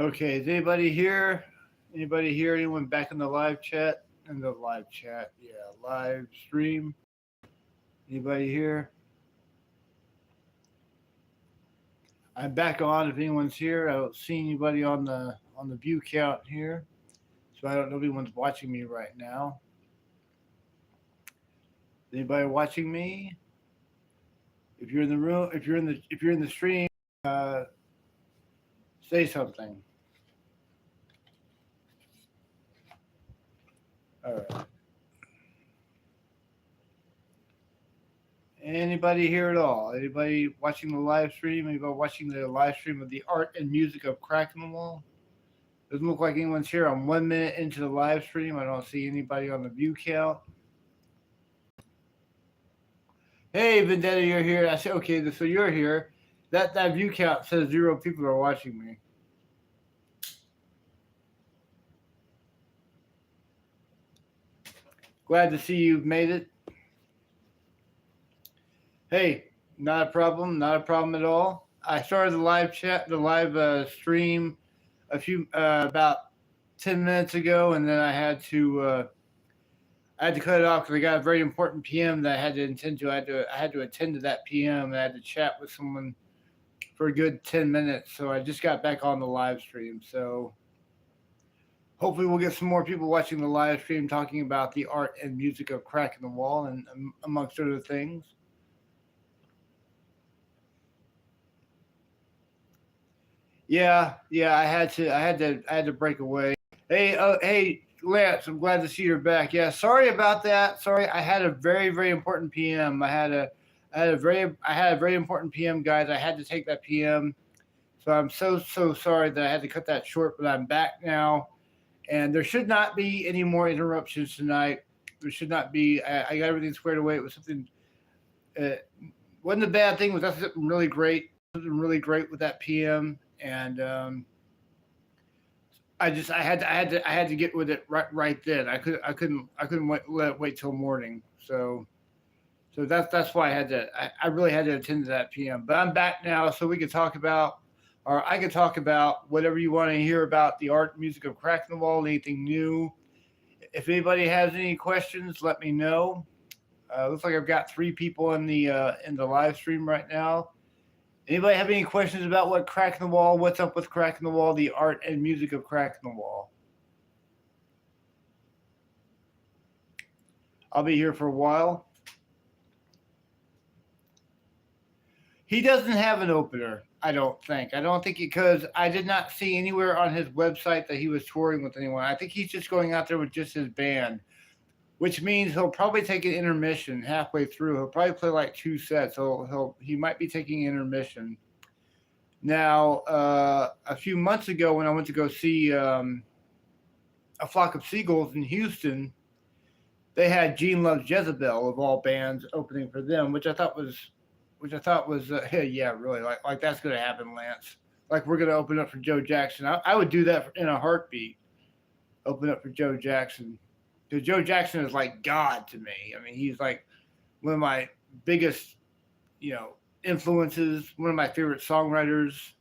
Okay, is anybody here? Anybody here? Anyone back in the live chat? In the live chat, yeah, live stream. Anybody here? I'm back on. If anyone's here, I don't see anybody on the view count here, so I don't know if anyone's watching me right now. Anybody watching me? If you're in the room, if you're in the stream, uh, say something. All right. Anybody here at all? Anybody watching the live stream? Anybody watching the live stream of the art and music of Cracking the Wall? Doesn't look like anyone's here. I'm 1 minute into the live stream. I don't see anybody on the view count. Hey, Vendetta, you're here. I said, okay, so you're here. That view count says 0 people are watching me. Glad to see you've made it. Hey, not a problem. Not a problem at all. I started the live chat, the live stream, about 10 minutes ago, and then I had to cut it off because I got a very important PM that I had to attend to. I had to attend to that PM, and I had to chat with someone for a good 10 minutes. So I just got back on the live stream. So hopefully we'll get some more people watching the live stream talking about the art and music of Cracking the Wall and amongst other things. Yeah, I had to break away. Hey, Lance, I'm glad to see you're back. Yeah, sorry about that. Sorry, I had a very, very important PM. I had a very important PM, guys. I had to take that PM, so I'm so sorry that I had to cut that short. But I'm back now, and there should not be any more interruptions tonight. There should not be. I got everything squared away. It was something. Wasn't a bad thing. It was something really great. Something really great with that PM, and I had to get with it right then. I couldn't let it wait till morning. So that's why I really had to attend to that PM. But I'm back now, so we can talk about, or I can talk about whatever you want to hear about the art and music of Cracking the Wall, anything new. If anybody has any questions, let me know. Looks like I've got 3 people in the live stream right now. Anybody have any questions about what Cracking the Wall? What's up with Cracking the Wall? The art and music of Cracking the Wall. I'll be here for a while. He doesn't have an opener, I don't think. I don't think because I did not see anywhere on his website that he was touring with anyone. I think he's just going out there with just his band, which means he'll probably take an intermission halfway through. He'll probably play like 2 sets. He might be taking intermission. Now, a few months ago when I went to go see A Flock of Seagulls in Houston, they had Gene Loves Jezebel of all bands opening for them, which I thought was hey, yeah, really, like that's gonna happen, Lance. Like we're gonna open up for Joe Jackson. I would do that in a heartbeat. Open up for Joe Jackson, because Joe Jackson is like God to me. I mean, he's like one of my biggest, influences. One of my favorite songwriters,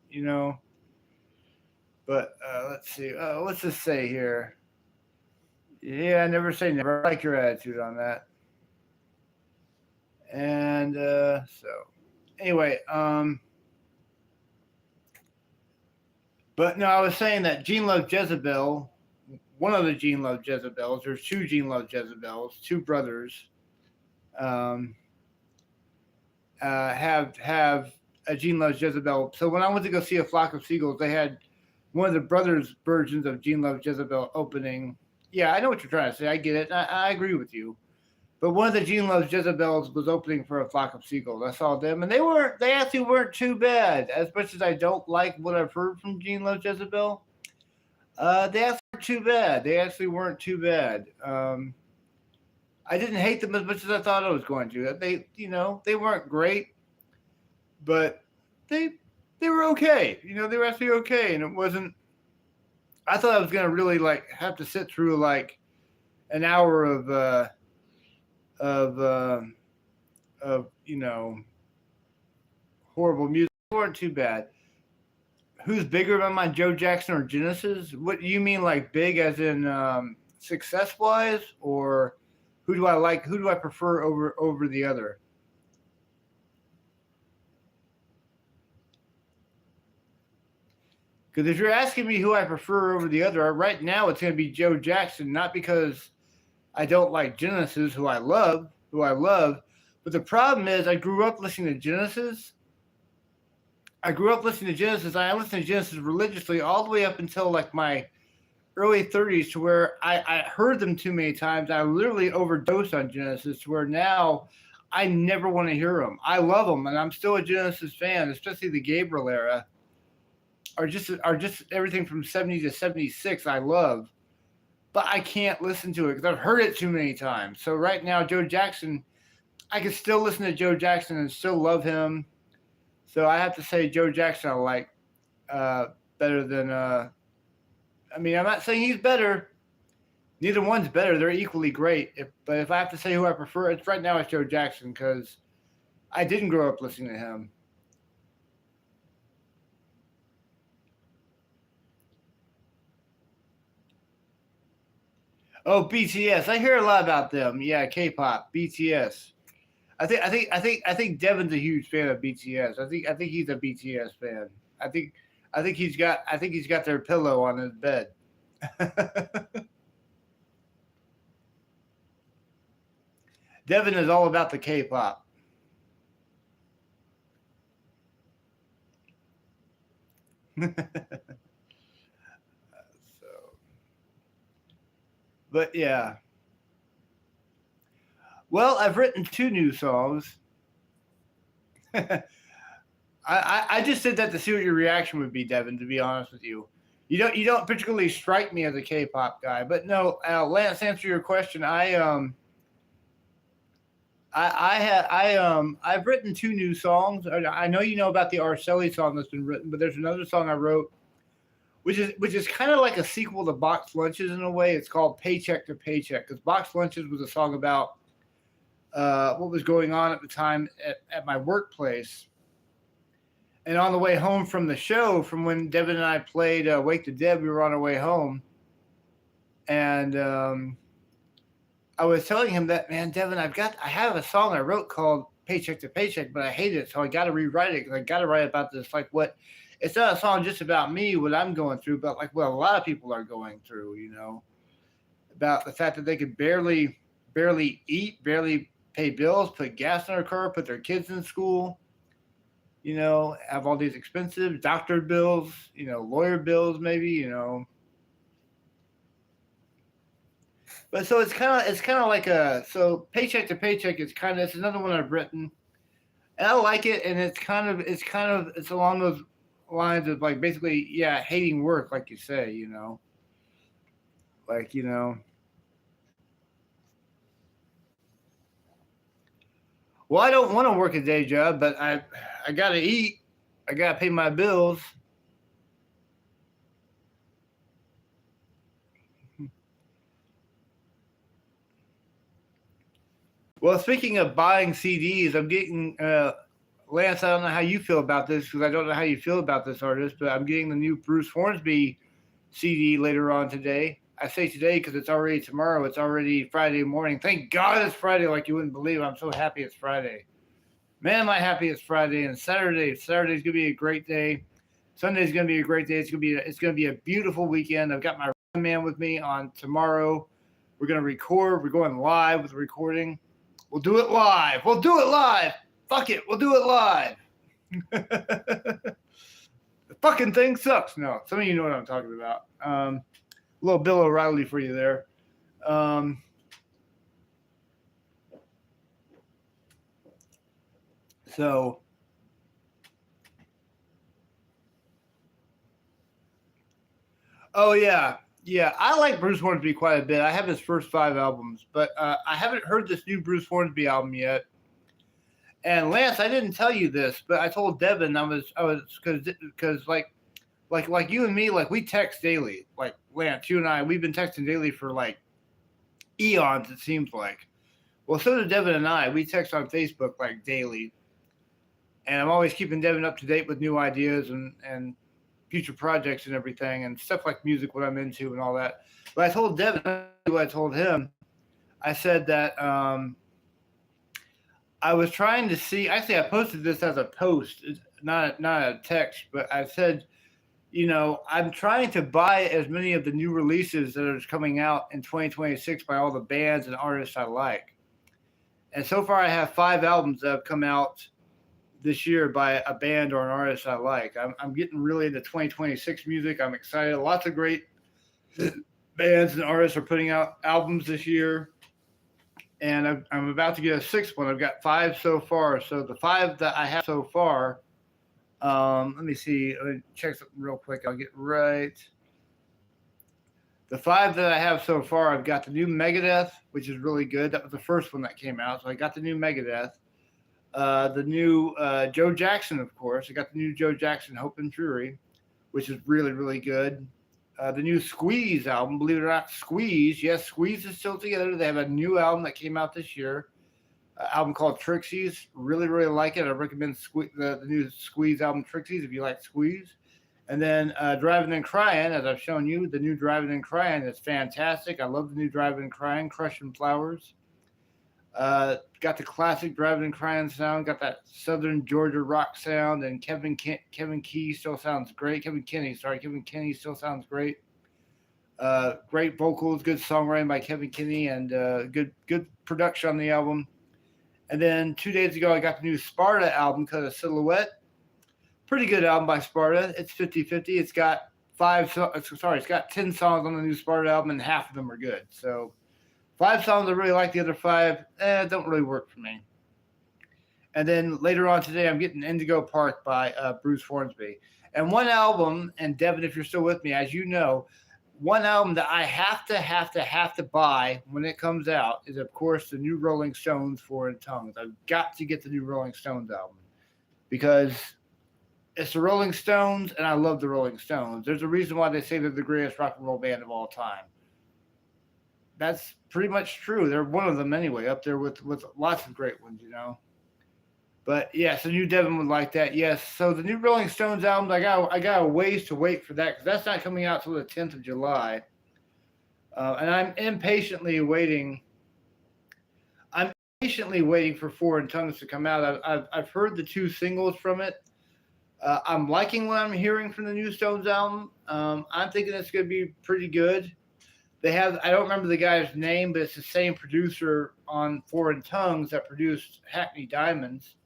But let's see. Let's just say here. Yeah, never say never. I like your attitude on that. And so anyway, but no, I was saying that Gene Loves Jezebel, one of the Gene Loves Jezebels, there's 2 Gene Loves Jezebels, 2 brothers, have a Gene Loves Jezebel. So when I went to go see A Flock of Seagulls, they had one of the brothers' versions of Gene Loves Jezebel opening. Yeah, I know what you're trying to say. I get it. I agree with you. But one of the Gene Loves Jezebels was opening for A Flock of Seagulls. I saw them, and they actually weren't too bad. As much as I don't like what I've heard from Gene Loves Jezebel, they actually weren't too bad. They actually weren't too bad. I didn't hate them as much as I thought I was going to. They weren't great, but they were okay. They were actually okay, and it wasn't. I thought I was gonna really have to sit through an hour of horrible music. They weren't too bad. Who's bigger than my Joe Jackson or Genesis? What do you mean, like big as in success wise, or who do I like? Who do I prefer over the other? Because if you're asking me who I prefer over the other, right now it's going to be Joe Jackson, not because I don't like Genesis, who I love, but the problem is I grew up listening to Genesis. I grew up listening to Genesis. I listened to Genesis religiously all the way up until like my early 30s, to where I heard them too many times. I literally overdosed on Genesis, to where now I never want to hear them. I love them, and I'm still a Genesis fan, especially the Gabriel era, or just everything from 70 to 76. I love, but I can't listen to it because I've heard it too many times. So right now, Joe Jackson, I can still listen to Joe Jackson and still love him. So I have to say Joe Jackson I like better than. I mean, I'm not saying he's better. Neither one's better. They're equally great. But if I have to say who I prefer, it's right now it's Joe Jackson, because I didn't grow up listening to him. Oh, BTS. I hear a lot about them. Yeah, K-pop, BTS. I think Devin's a huge fan of BTS. I think he's a BTS fan. I think I think he's got their pillow on his bed. Devin is all about the K-pop. So, but yeah. Well, I've written two new songs. I just said that to see what your reaction would be, Devin. To be honest with you, you don't particularly strike me as a K-pop guy, but no, Lance, to answer your question, I've written two new songs. I know you know about the Arcelli song that's been written, but there's another song I wrote, which is kind of like a sequel to Box Lunches in a way. It's called Paycheck to Paycheck, because Box Lunches was a song about what was going on at the time at my workplace. And on the way home from the show, from when Devin and I played Wake the Dead, we were on our way home, and I was telling him that, man, Devin, I have a song I wrote called Paycheck to Paycheck, but I hate it, so I got to rewrite it, because I got to write about this, like what. It's not a song just about me, what I'm going through, but like what a lot of people are going through, about the fact that they could barely eat, barely pay bills, put gas in their car, put their kids in school, have all these expensive doctor bills, lawyer bills, maybe. But so it's kind of like Paycheck to Paycheck is it's another one I've written, and I like it, and it's along those lines of, like, basically, yeah, hating work, like you say, like, well, I don't want to work a day job, but I gotta eat, I gotta pay my bills. Well, speaking of buying CDs, I'm getting Lance. I don't know how you feel about this, because I don't know how you feel about this artist, but I'm getting the new Bruce Hornsby CD later on today. I say today because it's already tomorrow. It's already Friday morning. Thank God it's Friday, like you wouldn't believe. I'm so happy it's Friday. Man, am I happy it's Friday. And Saturday's gonna be a great day. Sunday's gonna be a great day. It's gonna be a beautiful weekend. I've got my man with me on tomorrow. We're gonna record. We're going live with the recording. We'll do it live. We'll do it live. Fuck it. We'll do it live. The fucking thing sucks. No, some of you know what I'm talking about. A little Bill O'Reilly for you there. So, oh yeah, yeah. I like Bruce Hornsby quite a bit. I have his first 5 albums, but I haven't heard this new Bruce Hornsby album yet. And Lance, I didn't tell you this, but I told Devin I was because like you and me, like, we text daily. Like, Lance, you and I, we've been texting daily for like eons, it seems like. Well, so do Devin and I. We text on Facebook like daily, and I'm always keeping Devin up to date with new ideas and future projects and everything and stuff like music, what I'm into and all that. But I told Devin what I told him. I said that I was trying to see. Actually, I posted this as a post, not a text. But I said, I'm trying to buy as many of the new releases that are coming out in 2026 by all the bands and artists I like. And so far, I have 5 albums that have come out this year by a band or an artist I like. I'm getting really into 2026 music. I'm excited. Lots of great bands and artists are putting out albums this year. And I'm about to get a 6th one. I've got 5 so far. So the 5 that I have so far, let me see. Let me check something real quick. I'll get right. The 5 that I have so far, I've got the new Megadeth, which is really good. That was the first one that came out. So I got the new Megadeth. The new Joe Jackson, of course. I got the new Joe Jackson, Hope and Fury, which is really, really good. The new Squeeze album, believe it or not, Squeeze. Yes, Squeeze is still together. They have a new album that came out this year, an album called Trixies. Really, really like it. I recommend the new Squeeze album, Trixies, if you like Squeeze. And then Driving and Crying, as I've shown you, the new Driving and Crying is fantastic. I love the new Driving and Crying, Crushing Flowers. Got the classic Driving and Crying sound, got that Southern Georgia rock sound, and Kevin Key still sounds great. Kevin Kenny still sounds great. Great vocals, good songwriting by Kevin Kenny, and good production on the album. And then 2 days ago, I got the new Sparta album because of Silhouette. Pretty good album by Sparta. It's 50-50. It's got 10 songs on the new Sparta album, and half of them are good. So 5 songs I really like. The other 5 don't really work for me. And then later on today, I'm getting Indigo Park by Bruce Hornsby. And one album, and Devin, if you're still with me, as you know, one album that I have to buy when it comes out is, of course, the new Rolling Stones, Foreign Tongues. I've got to get the new Rolling Stones album because it's the Rolling Stones, and I love the Rolling Stones. There's a reason why they say they're the greatest rock and roll band of all time. That's pretty much true. They're one of them anyway, up there with lots of great ones, But yeah, so new Devin would like that. Yes. So the new Rolling Stones album, I got a ways to wait for that because that's not coming out till the 10th of July. And I'm impatiently waiting. I'm patiently waiting for Foreign Tongues to come out. I've heard the 2 singles from it. I'm liking what I'm hearing from the new Stones album. I'm thinking it's going to be pretty good. They have, I don't remember the guy's name, but it's the same producer on Foreign Tongues that produced Hackney Diamonds.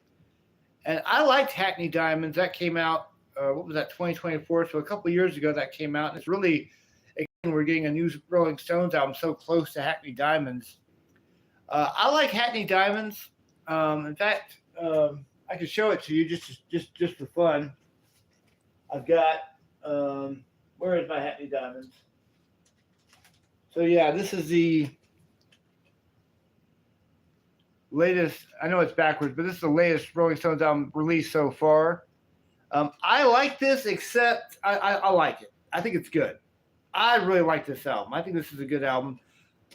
And I liked Hackney Diamonds. That came out, 2024? So a couple of years ago that came out. And it's really, again, we're getting a new Rolling Stones album so close to Hackney Diamonds. I like Hackney Diamonds. In fact, I could show it to you just for fun. I've got, where is my Hackney Diamonds? So yeah, this is the latest. I know it's backwards, but this is the latest Rolling Stones album released so far. I like this, except I like it. I think it's good. I really like this album. I think this is a good album.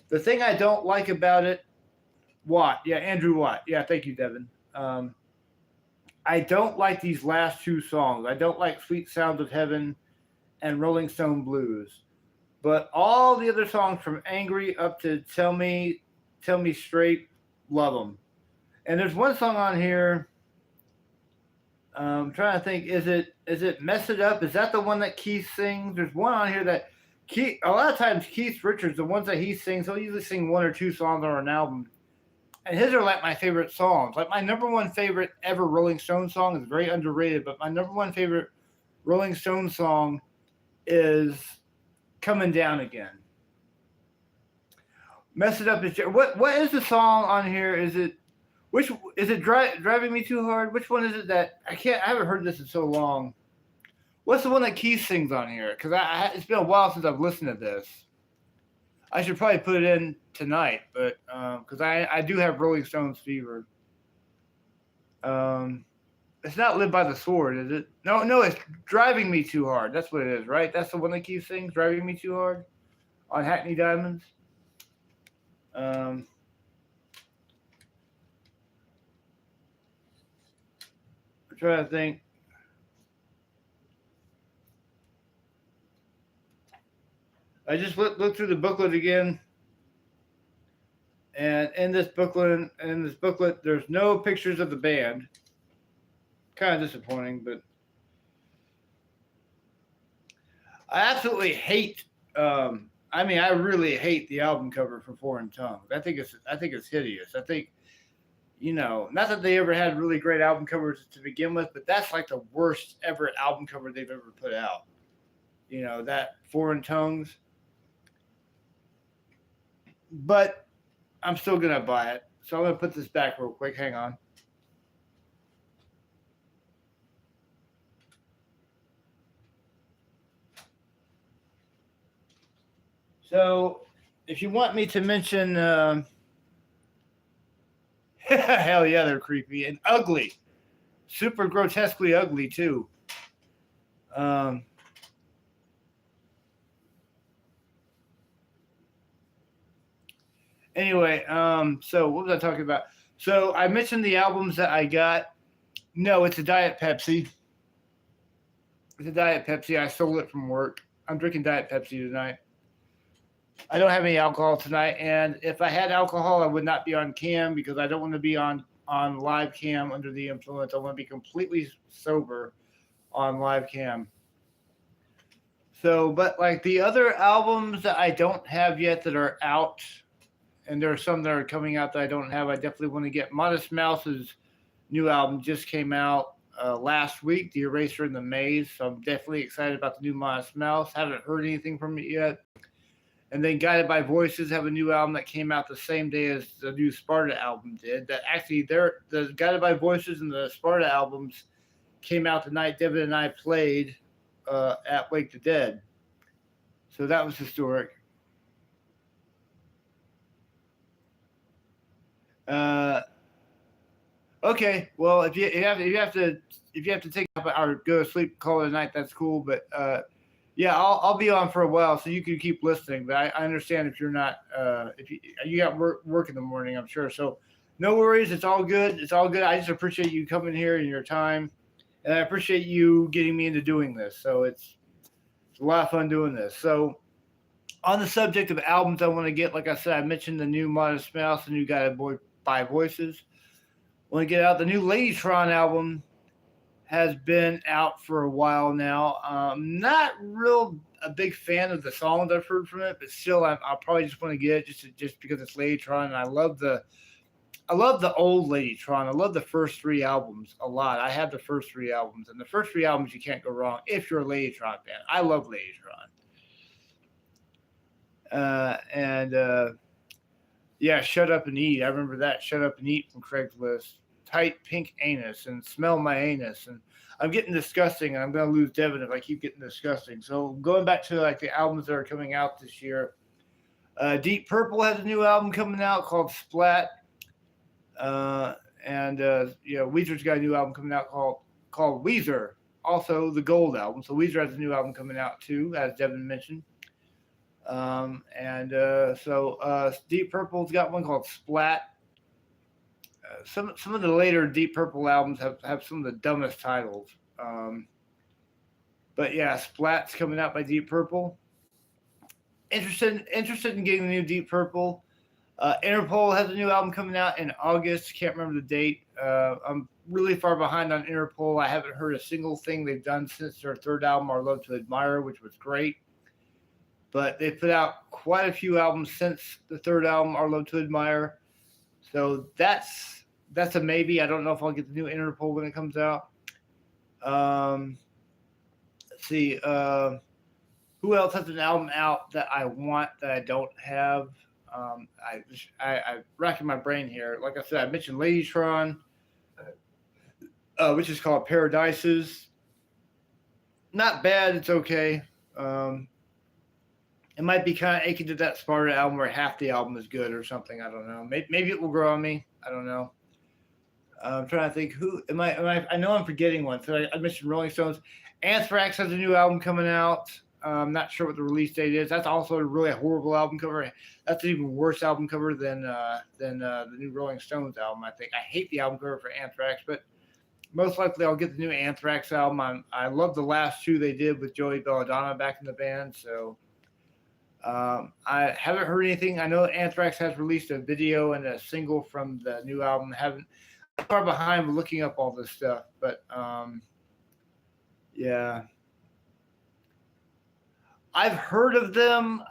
The thing I don't like about it, Andrew Watt. Yeah, thank you, Devin. I don't like these last 2 songs. I don't like Sweet Sounds of Heaven and Rolling Stone Blues. But all the other songs from Angry up to Tell Me Straight, love them. And there's one song on here. I'm trying to think. Is it Mess It Up? Is that the one that Keith sings? There's one on here that a lot of times Keith Richards, the ones that he sings, he'll usually sing 1 or 2 songs on an album. And his are like my favorite songs. Like my number 1 favorite ever Rolling Stones song is very underrated, but my number 1 favorite Rolling Stones song is Coming Down Again. Mess It Up is what is the song on here? Is it Driving Me Too Hard? Which one is it that I haven't heard this in so long. What's the one that Keith sings on here? Because it's been a while since I've listened to this. I should probably put it in tonight, but because I do have Rolling Stones fever. It's not Live by the Sword, is it? No, it's Driving Me Too Hard. That's what it is, right? That's the one that Keith sings, Driving Me Too Hard, on Hackney Diamonds. I'm trying to think. I just looked through the booklet again, and in this booklet, there's no pictures of the band. Kind of disappointing, but I absolutely hate. I really hate the album cover for Foreign Tongues. I think it's hideous. I think not that they ever had really great album covers to begin with, but that's like the worst ever album cover they've ever put out. That Foreign Tongues. But I'm still gonna buy it. So I'm gonna put this back real quick. Hang on. So, if you want me to mention, hell yeah, they're creepy and ugly, super grotesquely ugly too. Um, anyway, so what was I talking about? So I mentioned the albums that I got. No, it's a Diet Pepsi. It's a Diet Pepsi. I stole it from work. I'm drinking Diet Pepsi tonight. I don't have any alcohol tonight, and if I had alcohol, I would not be on cam because I don't want to be on live cam under the influence. I want to be completely sober on live cam. So, but like the other albums that I don't have yet that are out, and there are some that are coming out that I don't have, I definitely want to get. Modest Mouse's new album just came out last week, The Eraser and the Maze. So I'm definitely excited about the new Modest Mouse. Haven't heard anything from it yet. And then Guided by Voices have a new album that came out the same day as the new Sparta album did. That actually, the Guided by Voices and the Sparta albums came out the night Devin and I played at Wake the Dead. So that was historic. Okay, well, if you have to take up or go to sleep, call it a night. That's cool. But yeah, I'll be on for a while, so you can keep listening. But I understand if you're not if you got work in the morning, I'm sure. So no worries. It's all good. It's all good. I just appreciate you coming here and your time, and I appreciate you getting me into doing this. So it's a lot of fun doing this. So on the subject of albums I want to get, like I said, I mentioned the new Modest Mouse, the new Guided by Voices. I want to get out the new Ladytron album. Has been out for a while now. Not real a big fan of the songs I've heard from it, but still, I'll probably just want to get it just because it's Ladytron, and I love the old Ladytron. I love the first three albums a lot. I have the first three albums, and the first three albums you can't go wrong if you're a Ladytron fan. I love Ladytron. Yeah, Shut Up and Eat. I remember that. Shut Up and Eat from Craigslist. Tight pink anus and smell my anus, and I'm getting disgusting, and I'm gonna lose Devin if I keep getting disgusting. So going back to like the albums that are coming out this year, Deep Purple has a new album coming out called Splat, and Weezer's got a new album coming out called Weezer, also the Gold album. So Weezer has a new album coming out too, as Devin mentioned. Deep Purple's got one called Splat. Some of the later Deep Purple albums have some of the dumbest titles. But yeah, Splat's coming out by Deep Purple. Interested in getting the new Deep Purple. Interpol has a new album coming out in August. Can't remember the date. I'm really far behind on Interpol. I haven't heard a single thing they've done since their third album, Our Love to Admire, which was great. But they put out quite a few albums since the third album, Our Love to Admire. So that's a maybe. I don't know if I'll get the new Interpol when it comes out. Let's see. Who else has an album out that I want that I don't have? I racking my brain here. Like I said, I mentioned Ladytron, which is called Paradises. Not bad. It's okay. It might be kind of aching to that Sparta album where half the album is good or something. I don't know. Maybe it will grow on me. I don't know. I'm trying to think who am I? I know I'm forgetting one. So I mentioned Rolling Stones. Anthrax has a new album coming out. I'm not sure what the release date is. That's also a really horrible album cover. That's an even worse album cover than the new Rolling Stones album. I think I hate the album cover for Anthrax, but most likely I'll get the new Anthrax album. I love the last two they did with Joey Belladonna back in the band. So I haven't heard anything. I know Anthrax has released a video and a single from the new album. Haven't I'm far behind with looking up all this stuff, but yeah, I've heard of them.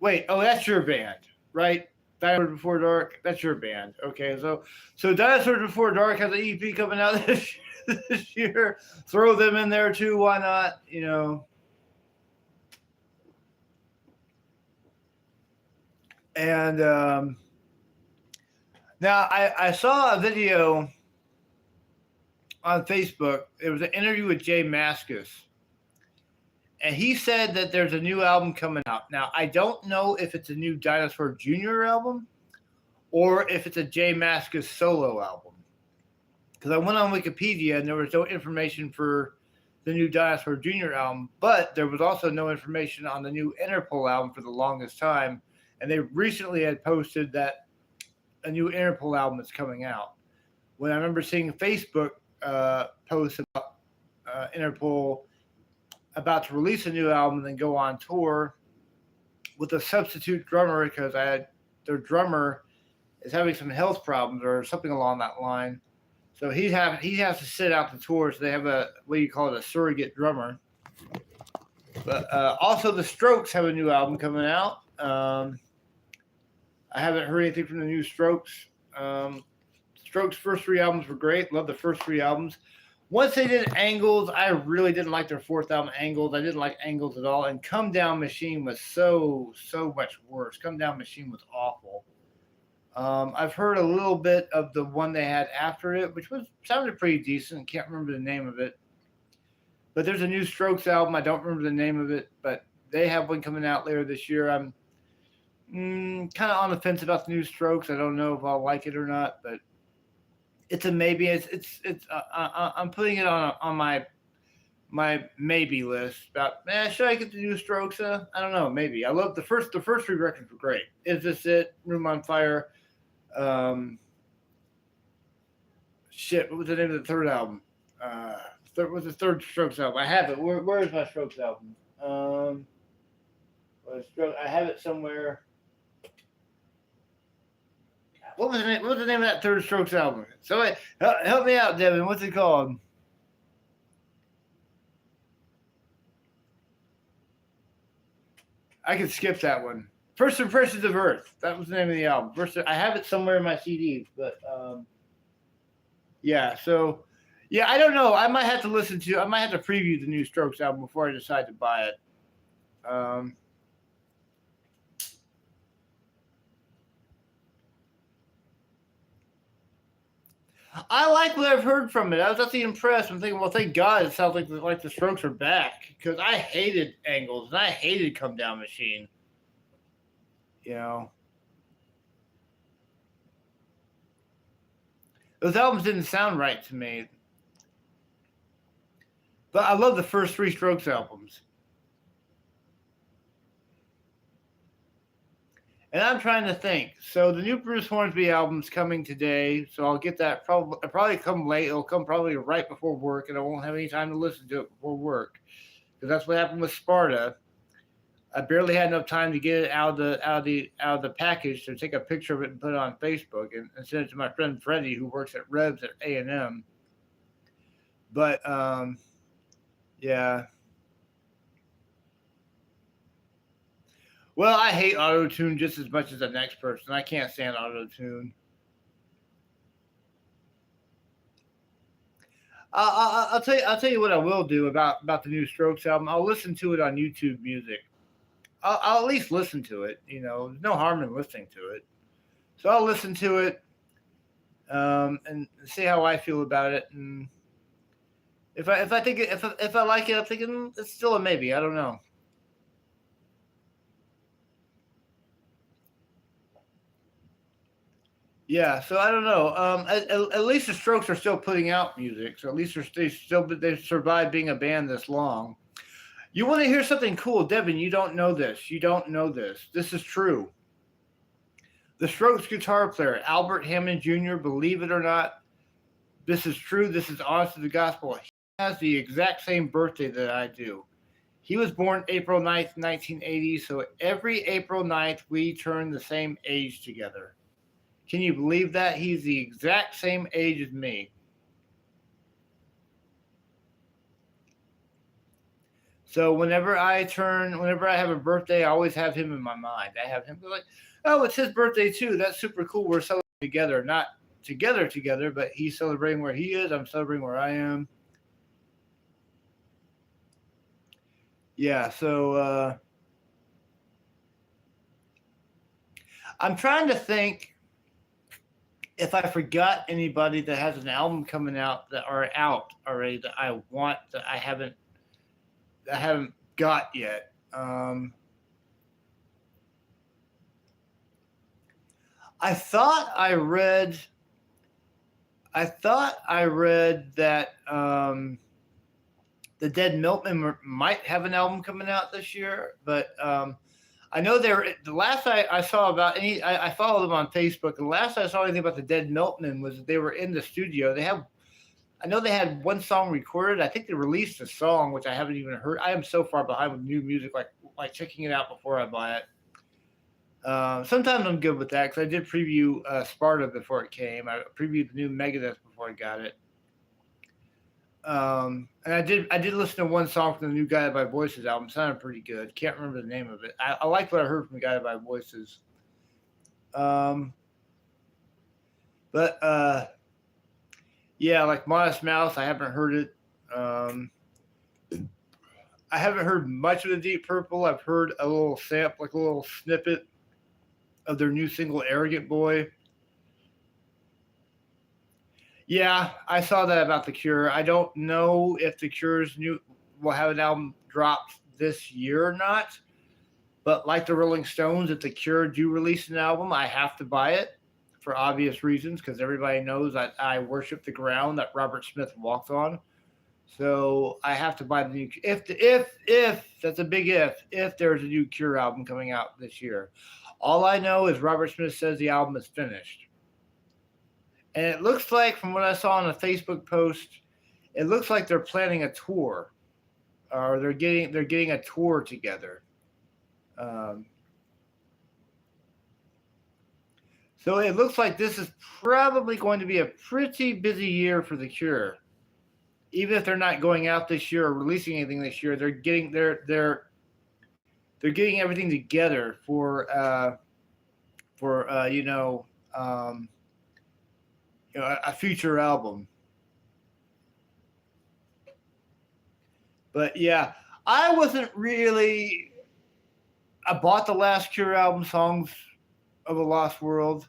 Wait, oh, that's your band, right? Dinosaurs Before Dark. That's your band. Okay, so Dinosaurs Before Dark has an EP coming out this year. Throw them in there too. Why not? And now I saw a video on Facebook. It was an interview with Jay Mascis, and he said that there's a new album coming out. Now I don't know if it's a new Dinosaur Jr. album or if it's a Jay Mascis solo album. Because I went on Wikipedia and there was no information for the new Dinosaur Jr. album, but there was also no information on the new Interpol album for the longest time. And they recently had posted that a new Interpol album is coming out. When I remember seeing Facebook posts about Interpol about to release a new album and then go on tour with a substitute drummer because their drummer is having some health problems or something along that line. So he has to sit out the tour. So they have what you call it, a surrogate drummer. But also the Strokes have a new album coming out. I haven't heard anything from the new Strokes. Strokes' first 3 albums were great. Love the first 3 albums. Once they did Angles, I really didn't like their 4th album, Angles. I didn't like Angles at all. And Come Down Machine was so much worse. Come Down Machine was awful. I've heard a little bit of the one they had after it, which sounded pretty decent. Can't remember the name of it. But there's a new Strokes album. I don't remember the name of it, but they have one coming out later this year. I'm kind of on the fence about the new Strokes. I don't know if I'll like it or not, but it's a maybe. I'm putting it on my maybe list. About should I get the new Strokes? I don't know. Maybe. I love the first 3 records were great. Is This It? Room on Fire. What was the name of the 3rd album? What was the 3rd Strokes album? I have it. Where is my Strokes album? I have it somewhere. What was the name of that 3rd Strokes album? Somebody help me out, Devin. What's it called? I could skip that one. First Impressions of Earth. That was the name of the album. I have it somewhere in my CDs, but yeah. So yeah, I don't know. I might have to preview the new Strokes album before I decide to buy it. I like what I've heard from it. I was actually impressed. I'm thinking, well, thank God it sounds like the Strokes are back, because I hated Angles and I hated Come Down Machine. Those albums didn't sound right to me. But I love the first 3 Strokes albums. And I'm trying to think. So the new Bruce Hornsby album's coming today, so I'll get that. Probably come late. It'll come probably right before work, and I won't have any time to listen to it before work, because that's what happened with Sparta. I barely had enough time to get it out of the package to take a picture of it and put it on Facebook and send it to my friend Freddie, who works at Revs at A&M. But yeah. Well, I hate auto-tune just as much as the next person. I can't stand auto-tune. I'll tell you what I will do about the new Strokes album. I'll listen to it on YouTube Music. I'll at least listen to it. There's no harm in listening to it. So I'll listen to it and see how I feel about it. And if I think if I like it, I'm thinking it's still a maybe. I don't know. Yeah, so I don't know. At least the Strokes are still putting out music, so at least they've survived being a band this long. You want to hear something cool, Devin? You don't know this. This is true. The Strokes guitar player, Albert Hammond Jr., believe it or not, this is true. This is honest to the gospel. He has the exact same birthday that I do. He was born April 9th, 1980. So every April 9th, we turn the same age together. Can you believe that? He's the exact same age as me. So whenever I have a birthday, I always have him in my mind. I have him like, oh, it's his birthday too. That's super cool. We're celebrating together, not together, but he's celebrating where he is. I'm celebrating where I am. Yeah, so I'm trying to think if I forgot anybody that has an album coming out that are out already that I want that I haven't got yet. I thought I read that the Dead Milkmen might have an album coming out this year, but I know the last I saw about I followed them on Facebook. The last I saw anything about the Dead Milkmen was that they were in the studio. I know they had one song recorded. I think they released a song which I haven't even heard. I am so far behind with new music, like checking it out before I buy it. Sometimes I'm good with that because I did preview Sparta before it came. I previewed the new Megadeth before I got it. And I did listen to one song from the new Guided by Voices album. It sounded pretty good. Can't remember the name of it. I liked what I heard from the Guided by Voices. Yeah, like Modest Mouse, I haven't heard it. I haven't heard much of the Deep Purple. I've heard a little like a little snippet of their new single, Arrogant Boy. Yeah, I saw that about The Cure. I don't know if The Cure's will have an album dropped this year or not. But like the Rolling Stones, if The Cure do release an album, I have to buy it for obvious reasons because everybody knows that I worship the ground that Robert Smith walked on. So I have to buy the new. If that's a big if there's a new Cure album coming out this year. All I know is Robert Smith says the album is finished. And it looks like, from what I saw on a Facebook post, it looks like they're planning a tour, or they're getting a tour together. So it looks like this is probably going to be a pretty busy year for The Cure. Even if they're not going out this year or releasing anything this year, they're getting everything together for a future album. But yeah, I bought the last Cure album, Songs of a Lost World.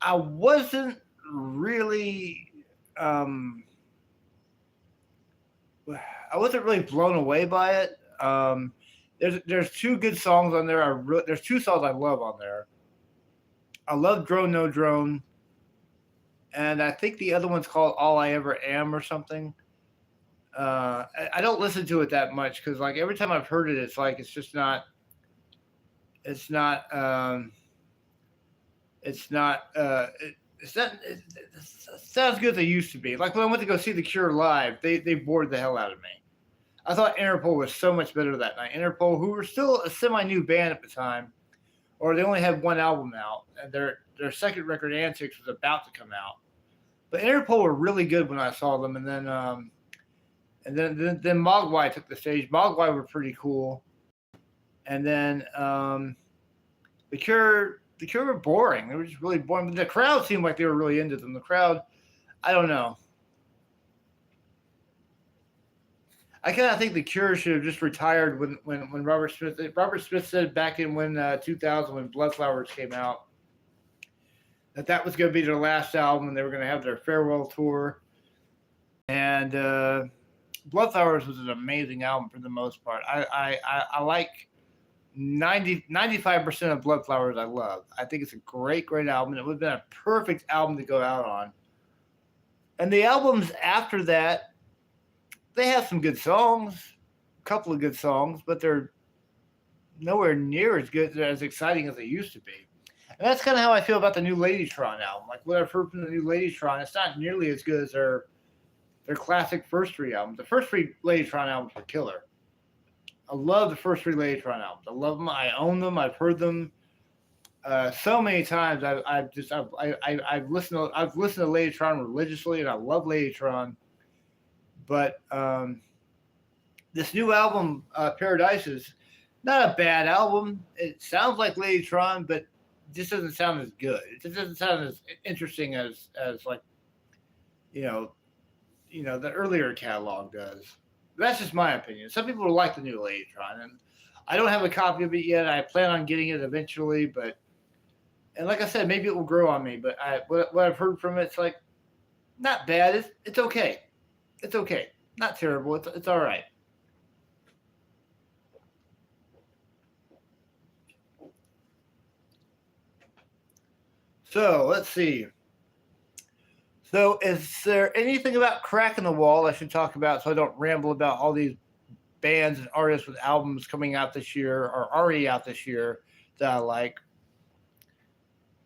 I wasn't really blown away by it. There's two good songs on there. There's two songs I love on there. I love Drone No Drone, and I think the other one's called All I Ever Am or something. I don't listen to it that much because like every time I've heard it, it's like it sounds good as they used to be. Like when I went to go see The Cure live, they bored the hell out of me. I thought Interpol was so much better that night. Interpol, who were still a semi-new band at the time, or they only had one album out, and their second record, Antics, was about to come out. But Interpol were really good when I saw them, and then Mogwai took the stage. Mogwai were pretty cool, and then The Cure were boring. They were just really boring. But the crowd seemed like they were really into them. The crowd, I don't know. I kind of think The Cure should have just retired when Robert Smith said back in 2000 when Bloodflowers came out that was going to be their last album and they were going to have their farewell tour. And Bloodflowers was an amazing album for the most part. I like 95% of Bloodflowers I love. I think it's a great album. It would have been a perfect album to go out on. And the albums after that, they have some good songs, a couple of good songs, but they're nowhere near as good, as exciting as they used to be. And that's kind of how I feel about the new Ladytron album. Like what I've heard from the new Ladytron, it's not nearly as good as their classic first three albums. The first three Ladytron albums were killer. I love the first three Ladytron albums. I love them. I own them. I've heard them so many times. I've listened to Ladytron religiously, and I love Ladytron. But this new album, Paradise, is not a bad album. It sounds like Ladytron, but it just doesn't sound as good. It just doesn't sound as interesting as like you know the earlier catalog does. That's just my opinion. Some people will like the new Ladytron, and I don't have a copy of it yet. I plan on getting it eventually, but and like I said, maybe it will grow on me. But what I've heard from it, it's like not bad. It's okay. It's okay. Not terrible. It's all right. So let's see. So is there anything about Crack in the Wall I should talk about so I don't ramble about all these bands and artists with albums coming out this year or already out this year that I like?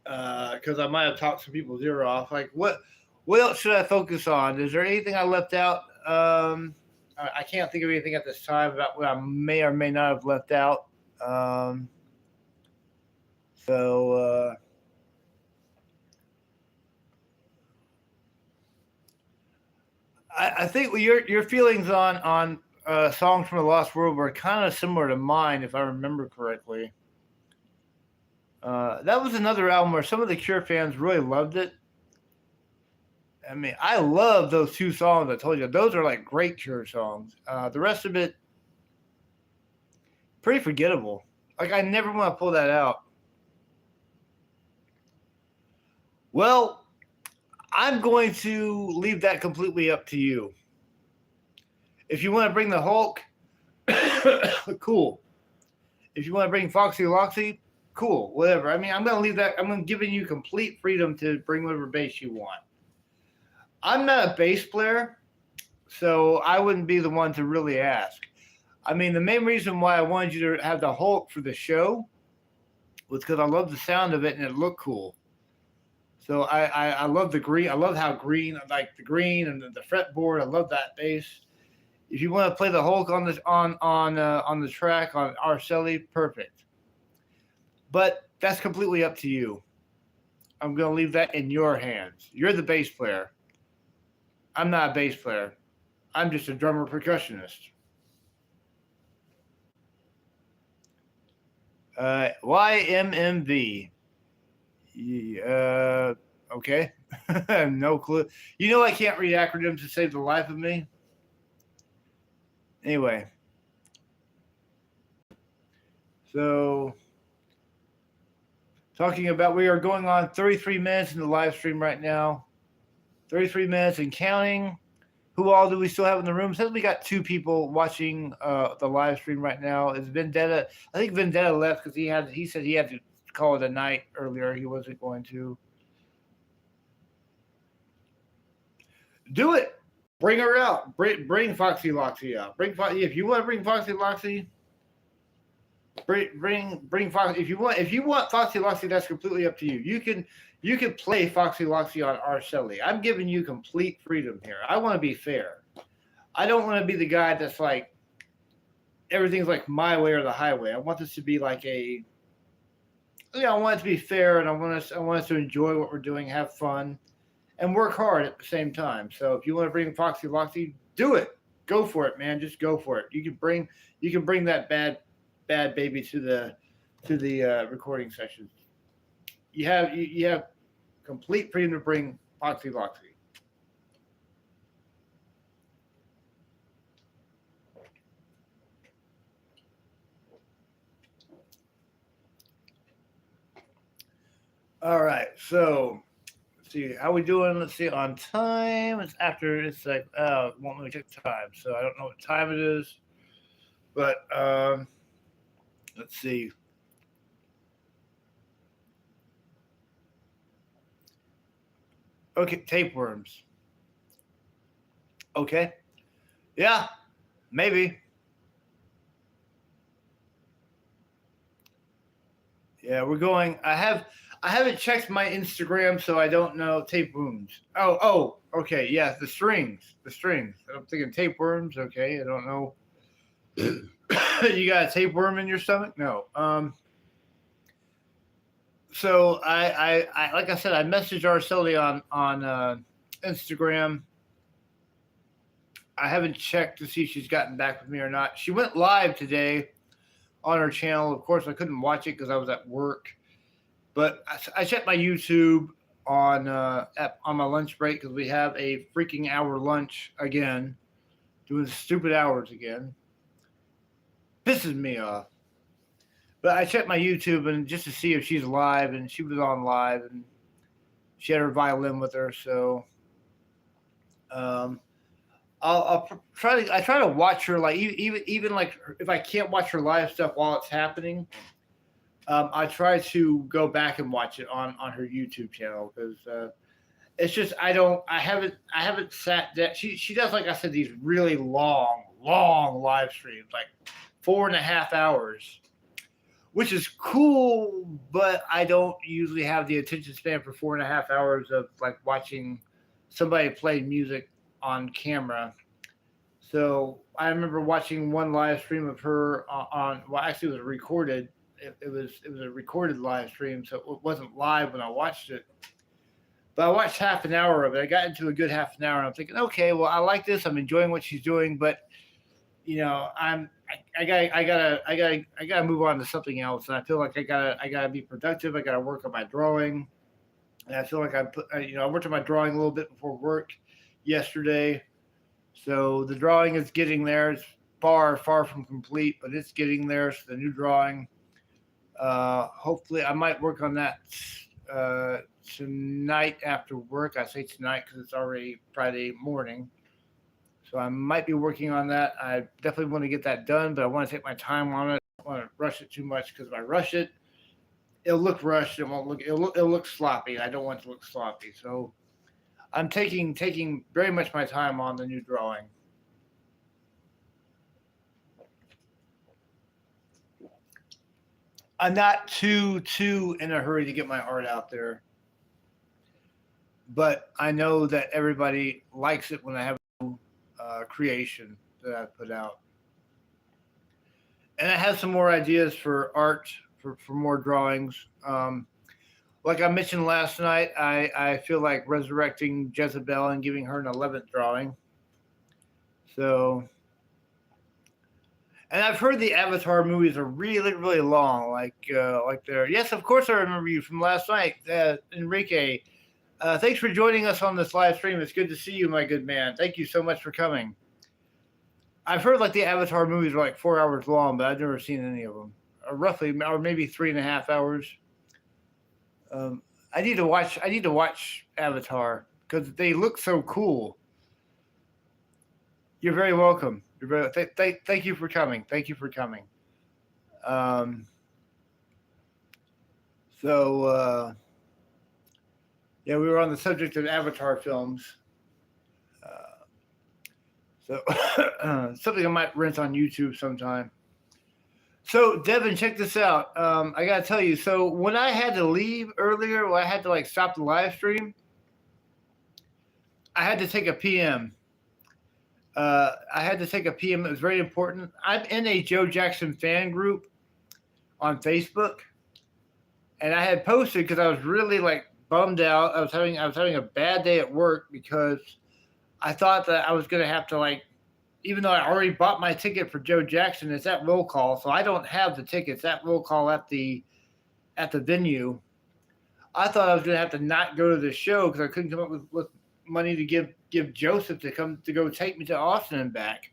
Because I might have talked some people's ear off. Like what else should I focus on? Is there anything I left out? I can't think of anything at this time about what I may or may not have left out. So I think your feelings on Songs from the Lost World were kind of similar to mine, if I remember correctly. That was another album where some of the Cure fans really loved it. I mean, I love those two songs. I told you those are like great Cure songs. The rest of it, pretty forgettable. Like I never want to pull that out. Well, I'm going to leave that completely up to you. If you want to bring the Hulk, cool. If you want to bring Foxy Loxy, cool. Whatever. I mean, I'm going to leave that. I'm giving you complete freedom to bring whatever bass you want. I'm not a bass player, so I wouldn't be the one to really ask. I mean, the main reason why I wanted you to have the Hulk for the show was because I love the sound of it and it looked cool. So I love the green. I love how green, I like the green and the fretboard. I love that bass. If you want to play the Hulk on this on the track on Arcelli, perfect. But that's completely up to you. I'm going to leave that in your hands. You're the bass player. I'm not a bass player. I'm just a drummer percussionist. YMMV. Okay. No clue. You know I can't read acronyms to save the life of me. Anyway. So, talking about, we are going on 33 minutes in the live stream right now. 33 minutes and counting. Who all do we still have in the room? Says we got 2 people watching the live stream right now. Is Vendetta? I think Vendetta left because he said he had to call it a night earlier. He wasn't going to. Do it. Bring her out. Bring Foxy Loxy out. If you want to bring Foxy Loxy, bring Foxy. If you want Foxy Loxy, that's completely up to you. You can play Foxy Loxy on Arcelli. I'm giving you complete freedom here. I want to be fair. I don't want to be the guy that's like everything's like my way or the highway. I want this to be like I want it to be fair, and I want us to enjoy what we're doing, have fun, and work hard at the same time. So if you want to bring Foxy Loxy, do it. Go for it, man. Just go for it. You can bring that bad baby to the recording session. You have complete freedom to bring Foxy Loxy. All right, so let's see how we doing. Let's see on time. It's like won't let me check the time, so I don't know what time it is. But let's see. Okay, tapeworms. Okay, yeah, maybe. Yeah, we're going. I haven't checked my Instagram, so I don't know tapeworms. Oh, okay, yeah, the strings. I'm thinking tapeworms. Okay, I don't know. You got a tapeworm in your stomach? No. So I like I said, I messaged Araceli on Instagram. I haven't checked to see if she's gotten back with me or not. She went live today on her channel. Of course, I couldn't watch it because I was at work. But I checked my YouTube on my lunch break because we have a freaking hour lunch again, doing stupid hours again. Pisses me off. But I checked my YouTube and just to see if she's live, and she was on live, and she had her violin with her. So I'll try to watch her, like even like if I can't watch her live stuff while it's happening. I try to go back and watch it on her YouTube channel because it's just I haven't sat down. She does, like I said, these really long live streams, like 4.5 hours, which is cool, but I don't usually have the attention span for 4.5 hours of like watching somebody play music on camera. So I remember watching one live stream of her well, actually it was recorded. It was a recorded live stream, so it wasn't live when I watched it. But I watched half an hour of it. I got into a good half an hour, and I'm thinking, okay, well, I like this. I'm enjoying what she's doing, but you know, I gotta move on to something else. And I feel like I gotta be productive. I gotta work on my drawing, and I feel like I worked on my drawing a little bit before work yesterday, so the drawing is getting there. It's far from complete, but it's getting there. So the new drawing. Hopefully, I might work on that tonight after work. I say tonight because it's already Friday morning. So I might be working on that. I definitely want to get that done, but I want to take my time on it. I don't want to rush it too much because if I rush it, it'll look rushed. It'll look sloppy. I don't want it to look sloppy. So I'm taking very much my time on the new drawing. I'm not too in a hurry to get my art out there, but I know that everybody likes it when I have a creation that I put out, and I have some more ideas for art for more drawings. Like I mentioned last night, I feel like resurrecting Jezebel and giving her an 11th drawing. So. And I've heard the Avatar movies are really long. Like they're yes, of course I remember you from last night, Enrique. Thanks for joining us on this live stream. It's good to see you, my good man. Thank you so much for coming. I've heard like the Avatar movies are like 4 hours long, but I've never seen any of them. Or maybe 3.5 hours. I need to watch Avatar because they look so cool. You're very welcome. Thank you for coming. Thank you for coming. Yeah, we were on the subject of Avatar films. So something I might rent on YouTube sometime. So Devin, check this out. I gotta tell you. So when I had to leave earlier, when I had to like stop the live stream, I had to take a PM. I had to take a PM. It was very important. I'm in a Joe Jackson fan group on Facebook, and I had posted because I was really like bummed out. I was having a bad day at work because I thought that I was going to have to like, even though I already bought my ticket for Joe Jackson, it's at roll call, so I don't have the tickets at roll call at the venue. I thought I was going to have to not go to the show because I couldn't come up with money to give Joseph to go take me to Austin and back.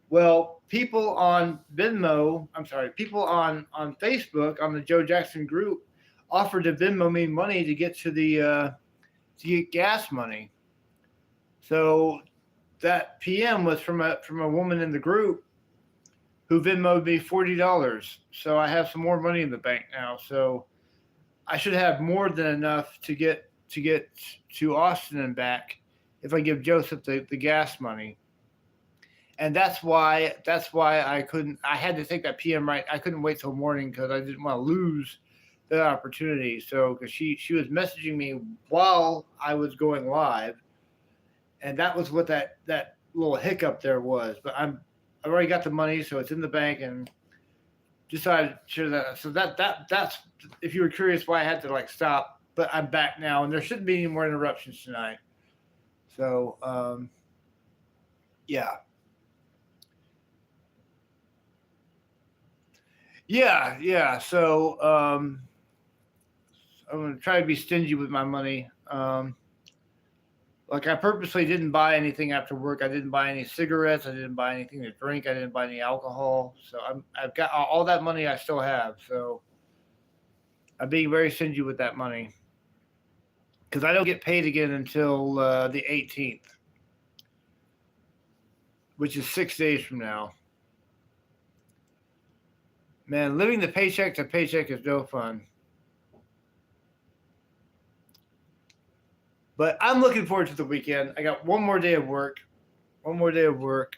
Well, people on people on Facebook on the Joe Jackson group offered to Venmo me money to get to get gas money. So that PM was from a woman in the group who Venmoed me $40. So I have some more money in the bank now. So I should have more than enough to get to Austin and back if I give Joseph the gas money. And that's why I had to take that PM right. I couldn't wait till morning because I didn't want to lose that opportunity. So because she was messaging me while I was going live, and that was what that little hiccup there was. But I've already got the money, so it's in the bank, and decided to share that. So that's if you were curious why I had to like stop, but I'm back now, and there shouldn't be any more interruptions tonight. So yeah, yeah. So I'm gonna try to be stingy with my money. Like I purposely didn't buy anything after work. I didn't buy any cigarettes. I didn't buy anything to drink. I didn't buy any alcohol. So I've got all that money I still have. So I'm being very stingy with that money because I don't get paid again until the 18th, which is 6 days from now. Man, living the paycheck to paycheck is no fun. But I'm looking forward to the weekend. I got one more day of work. One more day of work.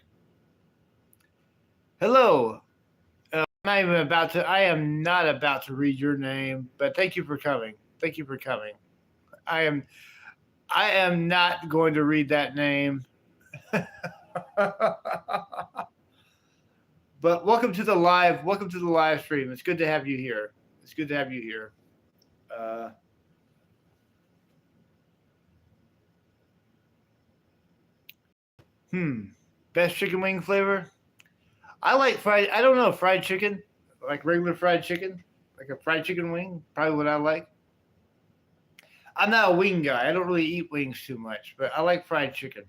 Hello. I am not about to read your name, but thank you for coming. Thank you for coming. I am I am not going to read that name. But welcome to the live stream. It's good to have you here. It's good to have you here. Uh, hmm. Best chicken wing flavor? I like fried. I don't know fried chicken, like regular fried chicken, like a fried chicken wing. Probably what I like. I'm not a wing guy. I don't really eat wings too much, but I like fried chicken.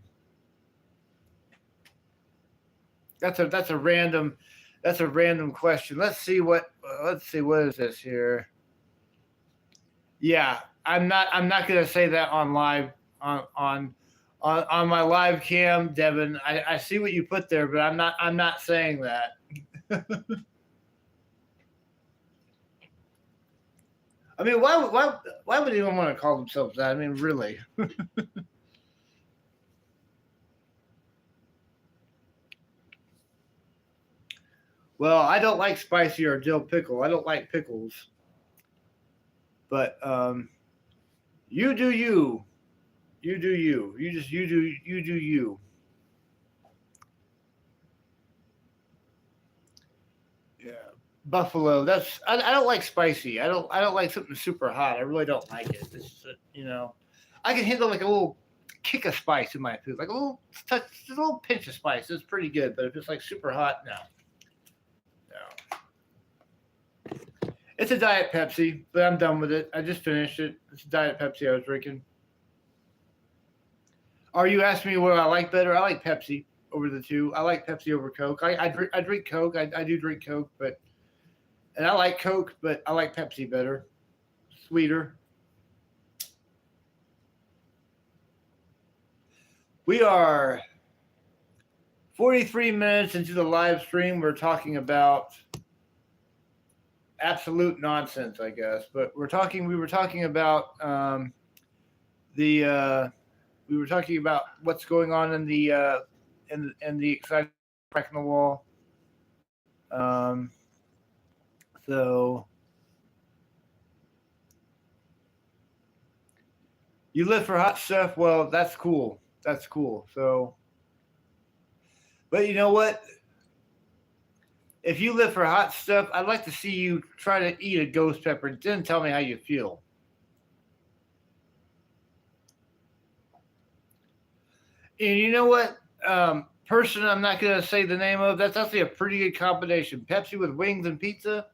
That's a random question. Let's see what is this here. Yeah, I'm not gonna say that on live on my live cam, Devin. I see what you put there, but I'm not saying that. I mean, why would anyone want to call themselves that? I mean, really. Well, I don't like spicy or dill pickle. I don't like pickles. But you do you. You do you. You do you. Yeah. Buffalo. I don't like spicy. I don't like something super hot. I really don't like it. I can handle like a little kick of spice in my food, like a little touch, a little pinch of spice. It's pretty good. But if it's like super hot, no, no. It's a Diet Pepsi, but I'm done with it. I just finished it. It's a Diet Pepsi I was drinking. Are you asking me what I like better? I like Pepsi over the two. I like Pepsi over Coke. I drink Coke. I do drink Coke, and I like Coke, but I like Pepsi better. Sweeter. We are 43 minutes into the live stream. We're talking about absolute nonsense, I guess. But we were talking about we were talking about what's going on in the exciting cracking the wall. So you live for hot stuff. Well, that's cool. That's cool. So, but you know what? If you live for hot stuff, I'd like to see you try to eat a ghost pepper and then tell me how you feel. And you know what? Person I'm not going to say the name of, that's actually a pretty good combination. Pepsi with wings and pizza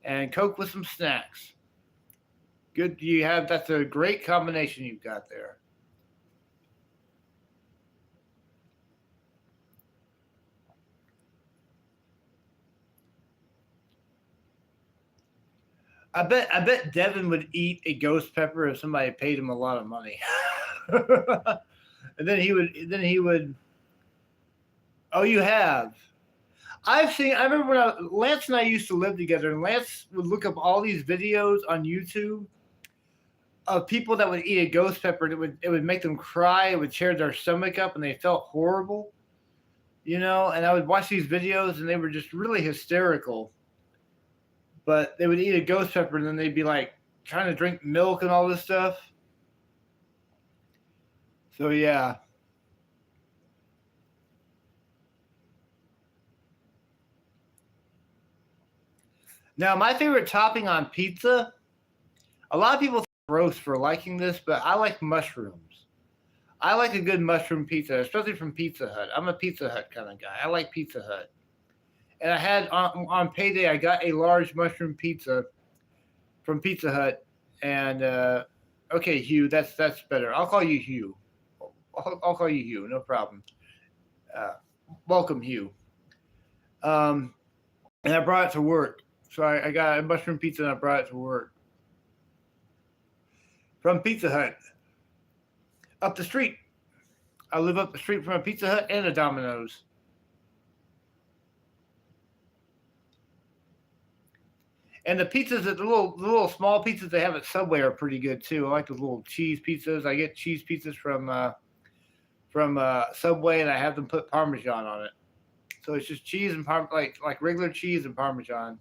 and Coke with some snacks. Good. That's a great combination you've got there. I bet Devin would eat a ghost pepper if somebody paid him a lot of money. And then he would. Oh, you have. I remember when Lance and I used to live together, and Lance would look up all these videos on YouTube of people that would eat a ghost pepper, and it would make them cry. It would tear their stomach up, and they felt horrible. And I would watch these videos, and they were just really hysterical. But they would eat a ghost pepper, and then they'd be like trying to drink milk and all this stuff. So yeah. Now, my favorite topping on pizza, a lot of people think I'm gross for liking this, but I like mushrooms. I like a good mushroom pizza, especially from Pizza Hut. I'm a Pizza Hut kind of guy. I like Pizza Hut. And I had on payday, I got a large mushroom pizza from Pizza Hut. And okay, Hugh, that's better. I'll call you Hugh. I'll call you Hugh, no problem. Uh, Welcome, Hugh. Um, and I brought it to work. So I got a mushroom pizza and I brought it to work from Pizza Hut up the street. I live up the street from a Pizza Hut and a Domino's. And the pizzas, the little small pizzas they have at Subway are pretty good too. I like those little cheese pizzas. I get cheese pizzas from Subway, and I have them put Parmesan on it. So it's just cheese and like regular cheese and Parmesan.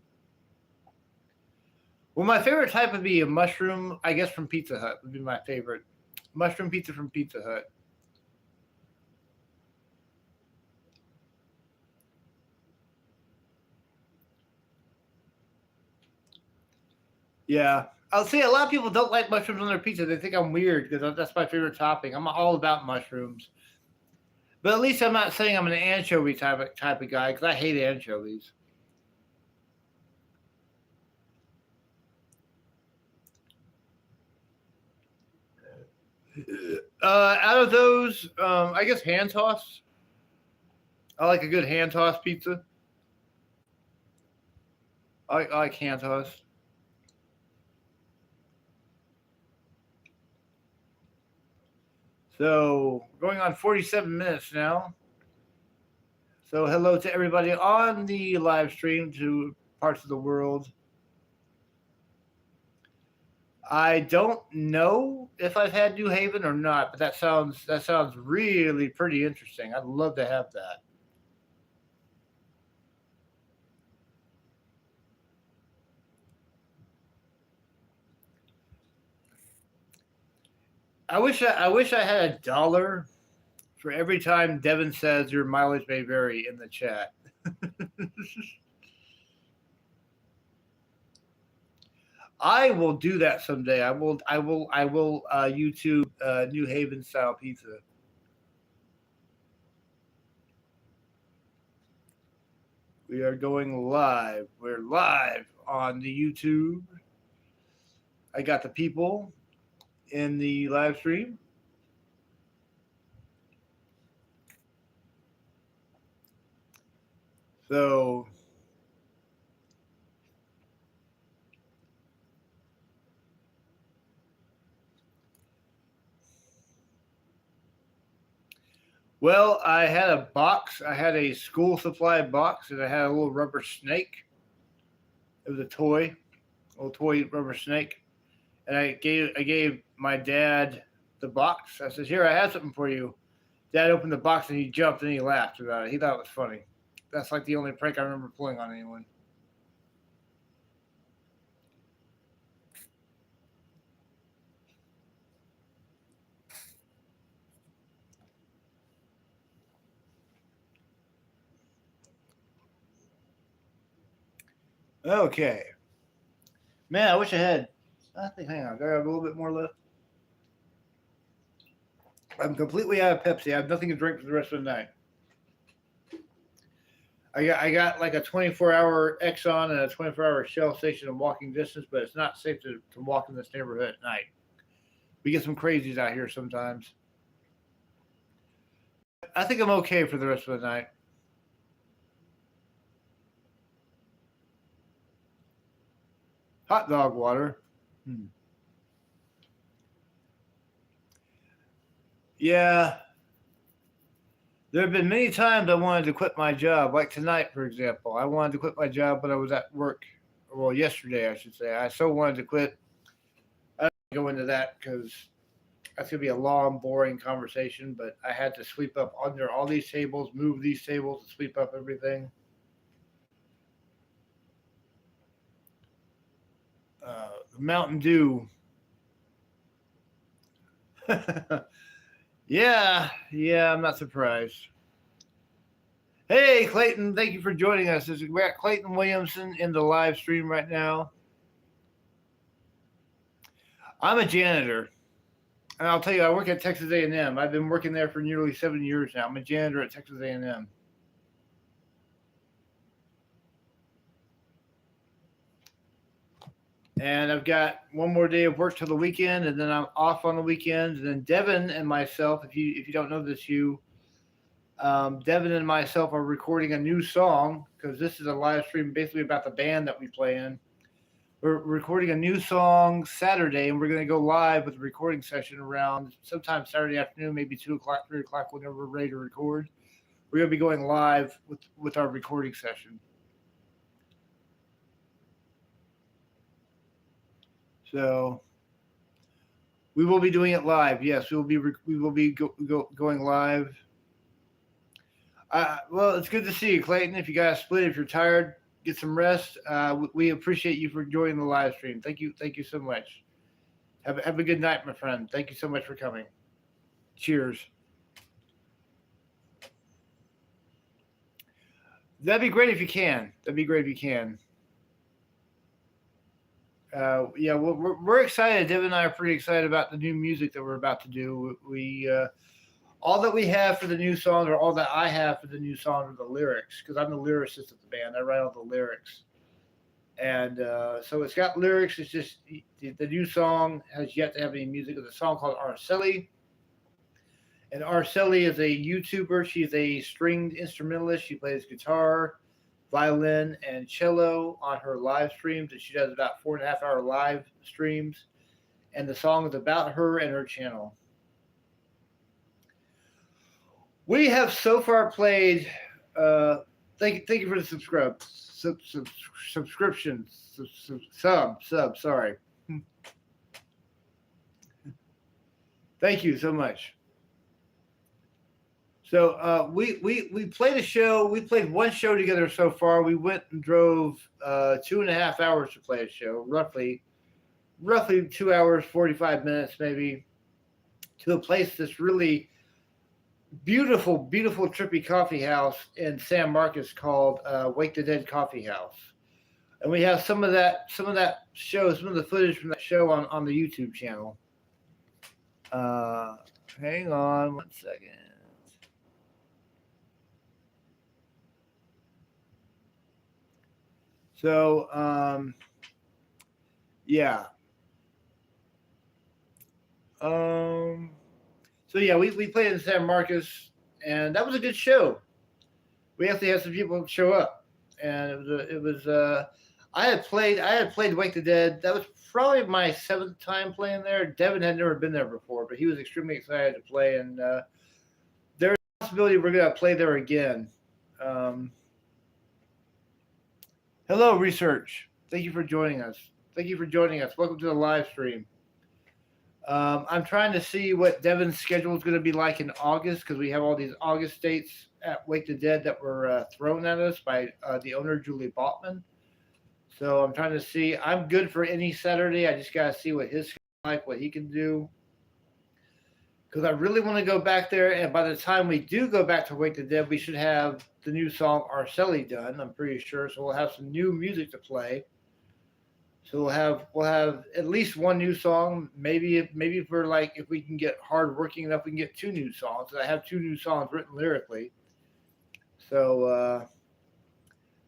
Well, my favorite type would be a mushroom. I guess from Pizza Hut would be my favorite mushroom pizza from Pizza Hut. Yeah. I'll say a lot of people don't like mushrooms on their pizza. They think I'm weird because that's my favorite topping. I'm all about mushrooms. But at least I'm not saying I'm an anchovy type of guy because I hate anchovies. Out of those, I guess hand toss. I like a good hand toss pizza. I like hand toss. So going on 47 minutes now. So hello to everybody on the live stream to parts of the world. I don't know if I've had New Haven or not, but that sounds really pretty interesting. I'd love to have that. I wish I had $1 for every time Devin says your mileage may vary in the chat. I will do that someday. I will YouTube New Haven style pizza. We are going live. We're live on the YouTube. I got the people in the live stream. So well, I had a box. I had a school supply box, and I had a little rubber snake. It was a little toy rubber snake, and I gave my dad the box. I said, "Here, I have something for you." Dad opened the box and he jumped and he laughed about it. He thought it was funny. That's like the only prank I remember pulling on anyone. Okay, man, I wish I had. I think. Hang on, I got a little bit more left. I'm completely out of Pepsi. I have nothing to drink for the rest of the night. I got like a 24-hour Exxon and a 24-hour Shell station in walking distance, but it's not safe to walk in this neighborhood at night. We get some crazies out here sometimes. I think I'm okay for the rest of the night. Hot dog water. Hmm. Yeah, there have been many times I wanted to quit my job, like tonight, for example. I wanted to quit my job, but I was at work. Well, yesterday, I should say. I so wanted to quit. I don't go into that because that's going to be a long, boring conversation, but I had to sweep up under all these tables, move these tables, to sweep up everything. Mountain Dew. Yeah, I'm not surprised. Hey, Clayton, thank you for joining us. We got Clayton Williamson in the live stream right now. I'm a janitor, and I'll tell you, I work at Texas A&M. I've been working there for nearly 7 years now. I'm a janitor at Texas A&M. And I've got one more day of work till the weekend, and then I'm off on the weekends. And then Devin and myself, if you don't know this, Devin and myself are recording a new song because this is a live stream basically about the band that we play in. We're recording a new song Saturday, and we're going to go live with a recording session around sometime Saturday afternoon, maybe 2 o'clock, 3 o'clock, whenever we're ready to record. We're going to be going live with our recording session. So we will be doing it live. Yes, we will be going live. Well, it's good to see you, Clayton. If you got to split, if you're tired, get some rest. We appreciate you for joining the live stream. Thank you so much. Have a good night, my friend. Thank you so much for coming. Cheers. That'd be great if you can. Yeah, we're excited. Devin and I are pretty excited about the new music that we're about to do. We all that we have for the new song, or all that I have for the new song, are the lyrics, because I'm the lyricist of the band. I write all the lyrics, and so it's got lyrics. It's just the new song has yet to have any music. It's a song called Arceli, and Arceli is a YouTuber. She's a stringed instrumentalist. She plays guitar, violin, and cello on her live streams, and she does about 4.5 hour live streams. And the song is about her and her channel. We have so far played. Thank you for the subscription. Sorry. Thank you so much. So we played a show. We played one show together so far. We went and drove 2.5 hours to play a show, roughly 2 hours 45 minutes maybe, to a place that's really beautiful trippy coffee house in San Marcos called Wake the Dead Coffee House. And we have some of that show, some of the footage from that show on the YouTube channel. Hang on one second. So, yeah. So yeah, we played in San Marcos, and that was a good show. We actually had some people show up, and it was I had played Wake the Dead. That was probably my 7th time playing there. Devin had never been there before, but he was extremely excited to play, and there's a possibility we're gonna play there again. Hello, Research. Thank you for joining us. Welcome to the live stream. I'm trying to see what Devin's schedule is going to be like in August, because we have all these August dates at Wake the Dead that were thrown at us by the owner, Julie Botman. So I'm trying to see. I'm good for any Saturday. I just got to see what his schedule is like, what he can do. Because I really want to go back there, and by the time we do go back to Wake the Dead, we should have the new song Arceli done, I'm pretty sure. So we'll have some new music to play. So we'll have at least one new song. Maybe if we can get hardworking enough, we can get 2 new songs. I have 2 new songs written lyrically. So,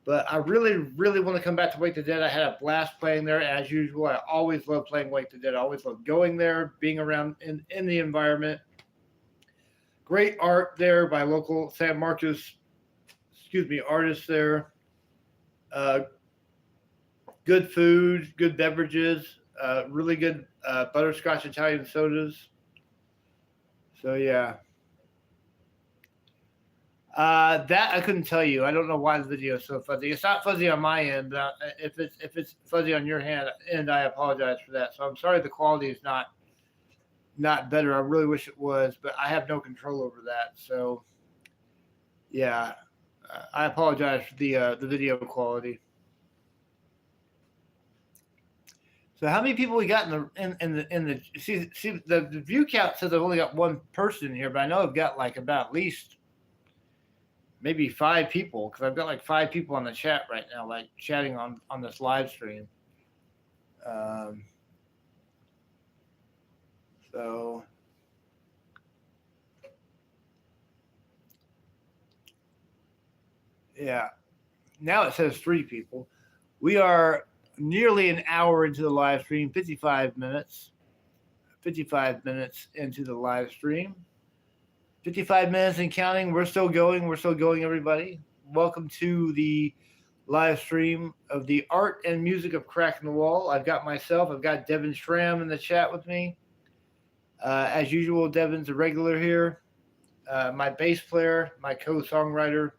but I really want to come back to Wake the Dead. I had a blast playing there as usual. I always love playing Wake the Dead. I always love going there, being around in the environment. Great art there by local San Marcos, artists there. Good food, good beverages, really good butterscotch Italian sodas. So yeah, that I couldn't tell you. I don't know why the video is so fuzzy. It's not fuzzy on my end, but if it's fuzzy on your end, I apologize for that. So I'm sorry the quality is not better. I really wish it was, but I have no control over that. So yeah, I apologize for the video quality. So how many people we got in the see the view count says I've only got one person in here, but I know I've got like about at least maybe 5 people, because I've got like 5 people on the chat right now, like chatting on this live stream. Um, so yeah, now it says 3 people. We are nearly an hour into the live stream, 55 minutes. 55 minutes into the live stream. 55 minutes and counting. We're still going. We're still going, everybody. Welcome to the live stream of the art and music of Cracking the Wall. I've got Devin Schramm in the chat with me. As usual, Devin's a regular here. My bass player, my co-songwriter,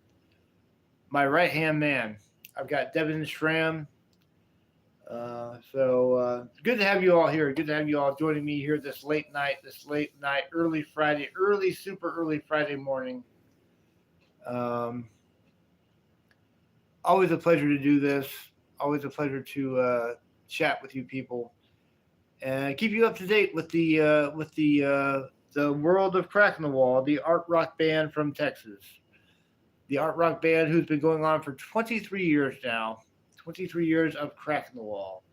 my right-hand man. I've got Devin Schramm. Good to have you all here. Good to have you all joining me here this late night, super early Friday morning. Always a pleasure to do this. Always a pleasure to chat with you people and keep you up to date with the world of Cracking the Wall, the art rock band from Texas. The art rock band who's been going on for 23 years now. 23 years of Cracking the Wall.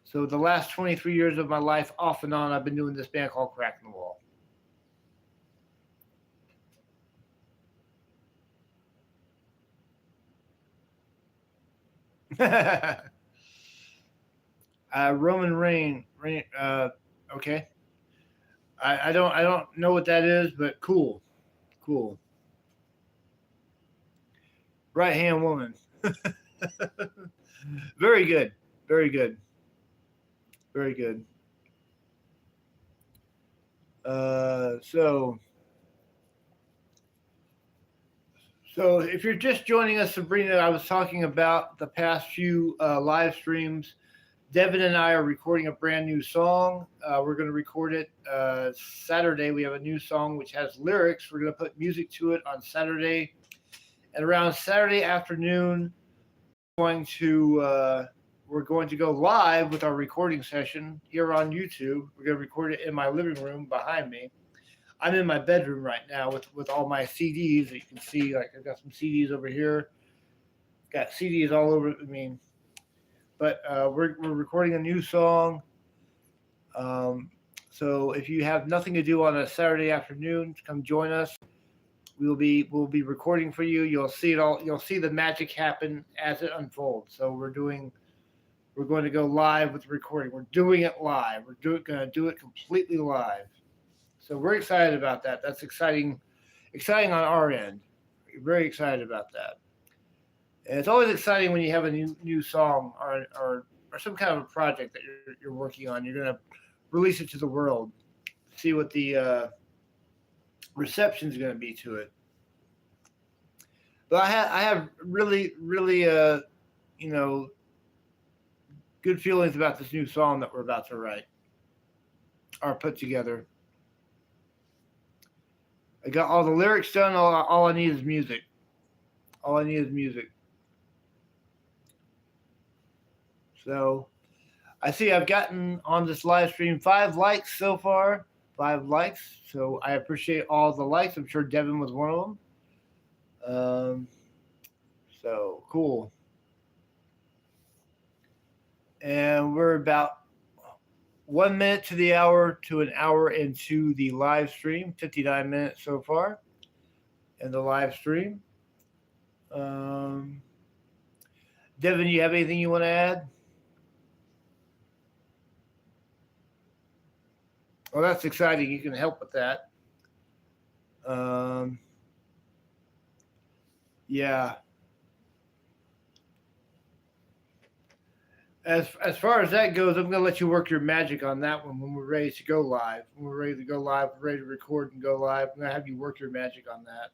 So the last 23 years of my life, off and on, I've been doing this band called Cracking the Wall. Roman Rain. Okay. I don't know what that is, but cool. Right hand woman. Very good. So if you're just joining us, Sabrina, I was talking about the past few live streams. Devin and I are recording a brand new song. We're going to record it Saturday. We have a new song which has lyrics. We're going to put music to it on Saturday. And around Saturday afternoon, we're going to go live with our recording session here on YouTube. We're going to record it in my living room behind me. I'm in my bedroom right now with all my CDs. You can see, like, I've got some CDs over here. Got CDs all over. But we're recording a new song. So if you have nothing to do on a Saturday afternoon, come join us. We'll be recording for you. You'll see it all. You'll see the magic happen as it unfolds. So we're going to go live with the recording. We're doing it live. We're going to do it completely live. So we're excited about that. That's exciting on our end. We're very excited about that. And it's always exciting when you have a new song or some kind of a project that you're working on. You're going to release it to the world, see what the reception is going to be to it. But I have really good feelings about this new song that we're about to write or put together. I got all the lyrics done. All I need is music. So I see I've gotten on this live stream 5 likes so far. 5 likes. So I appreciate all the likes. I'm sure Devin was one of them. So cool. And we're about 1 minute to the hour to an hour into the live stream. 59 minutes so far in the live stream. Devin, you have anything you want to add? Well, that's exciting. You can help with that. Yeah. As far as that goes, I'm going to let you work your magic on that one when we're ready to go live. When we're ready to go live, we're ready to record and go live. I'm going to have you work your magic on that.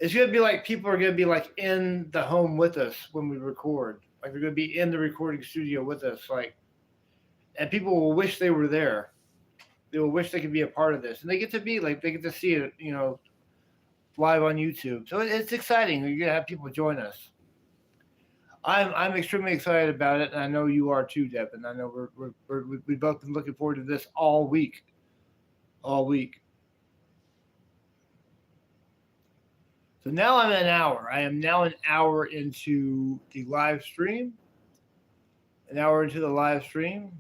It's going to be like people are going to be like in the home with us when we record. Like they're going to be in the recording studio with us. And people will wish they were there. They will wish they could be a part of this. And they get to see it, live on YouTube. So it's exciting. You're going to have people join us. I'm extremely excited about it, and I know you are too, Devin. I know we've both been looking forward to this all week. So now I'm an hour. I am now an hour into the live stream. An hour into the live stream.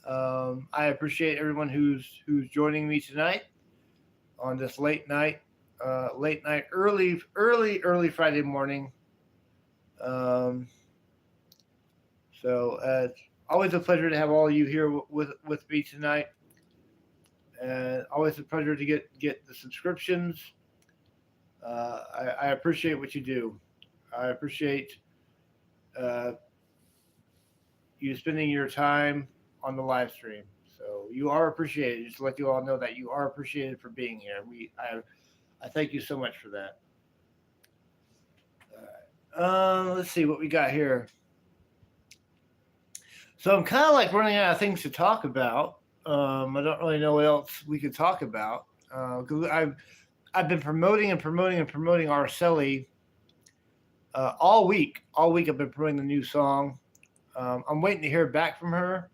I appreciate everyone who's joining me tonight on this late night, early Friday morning. Um, it's always a pleasure to have all of you here with me tonight, and always a pleasure to get the subscriptions. I appreciate what you do. I appreciate uh, you spending your time on the live stream. So you are appreciated. Just to let you all know that you are appreciated for being here. I thank you so much for that. Let's see what we got here. So I'm kind of like running out of things to talk about. I don't really know what else we could talk about. I've been promoting Arceli all week. All week I've been promoting the new song. I'm waiting to hear back from her.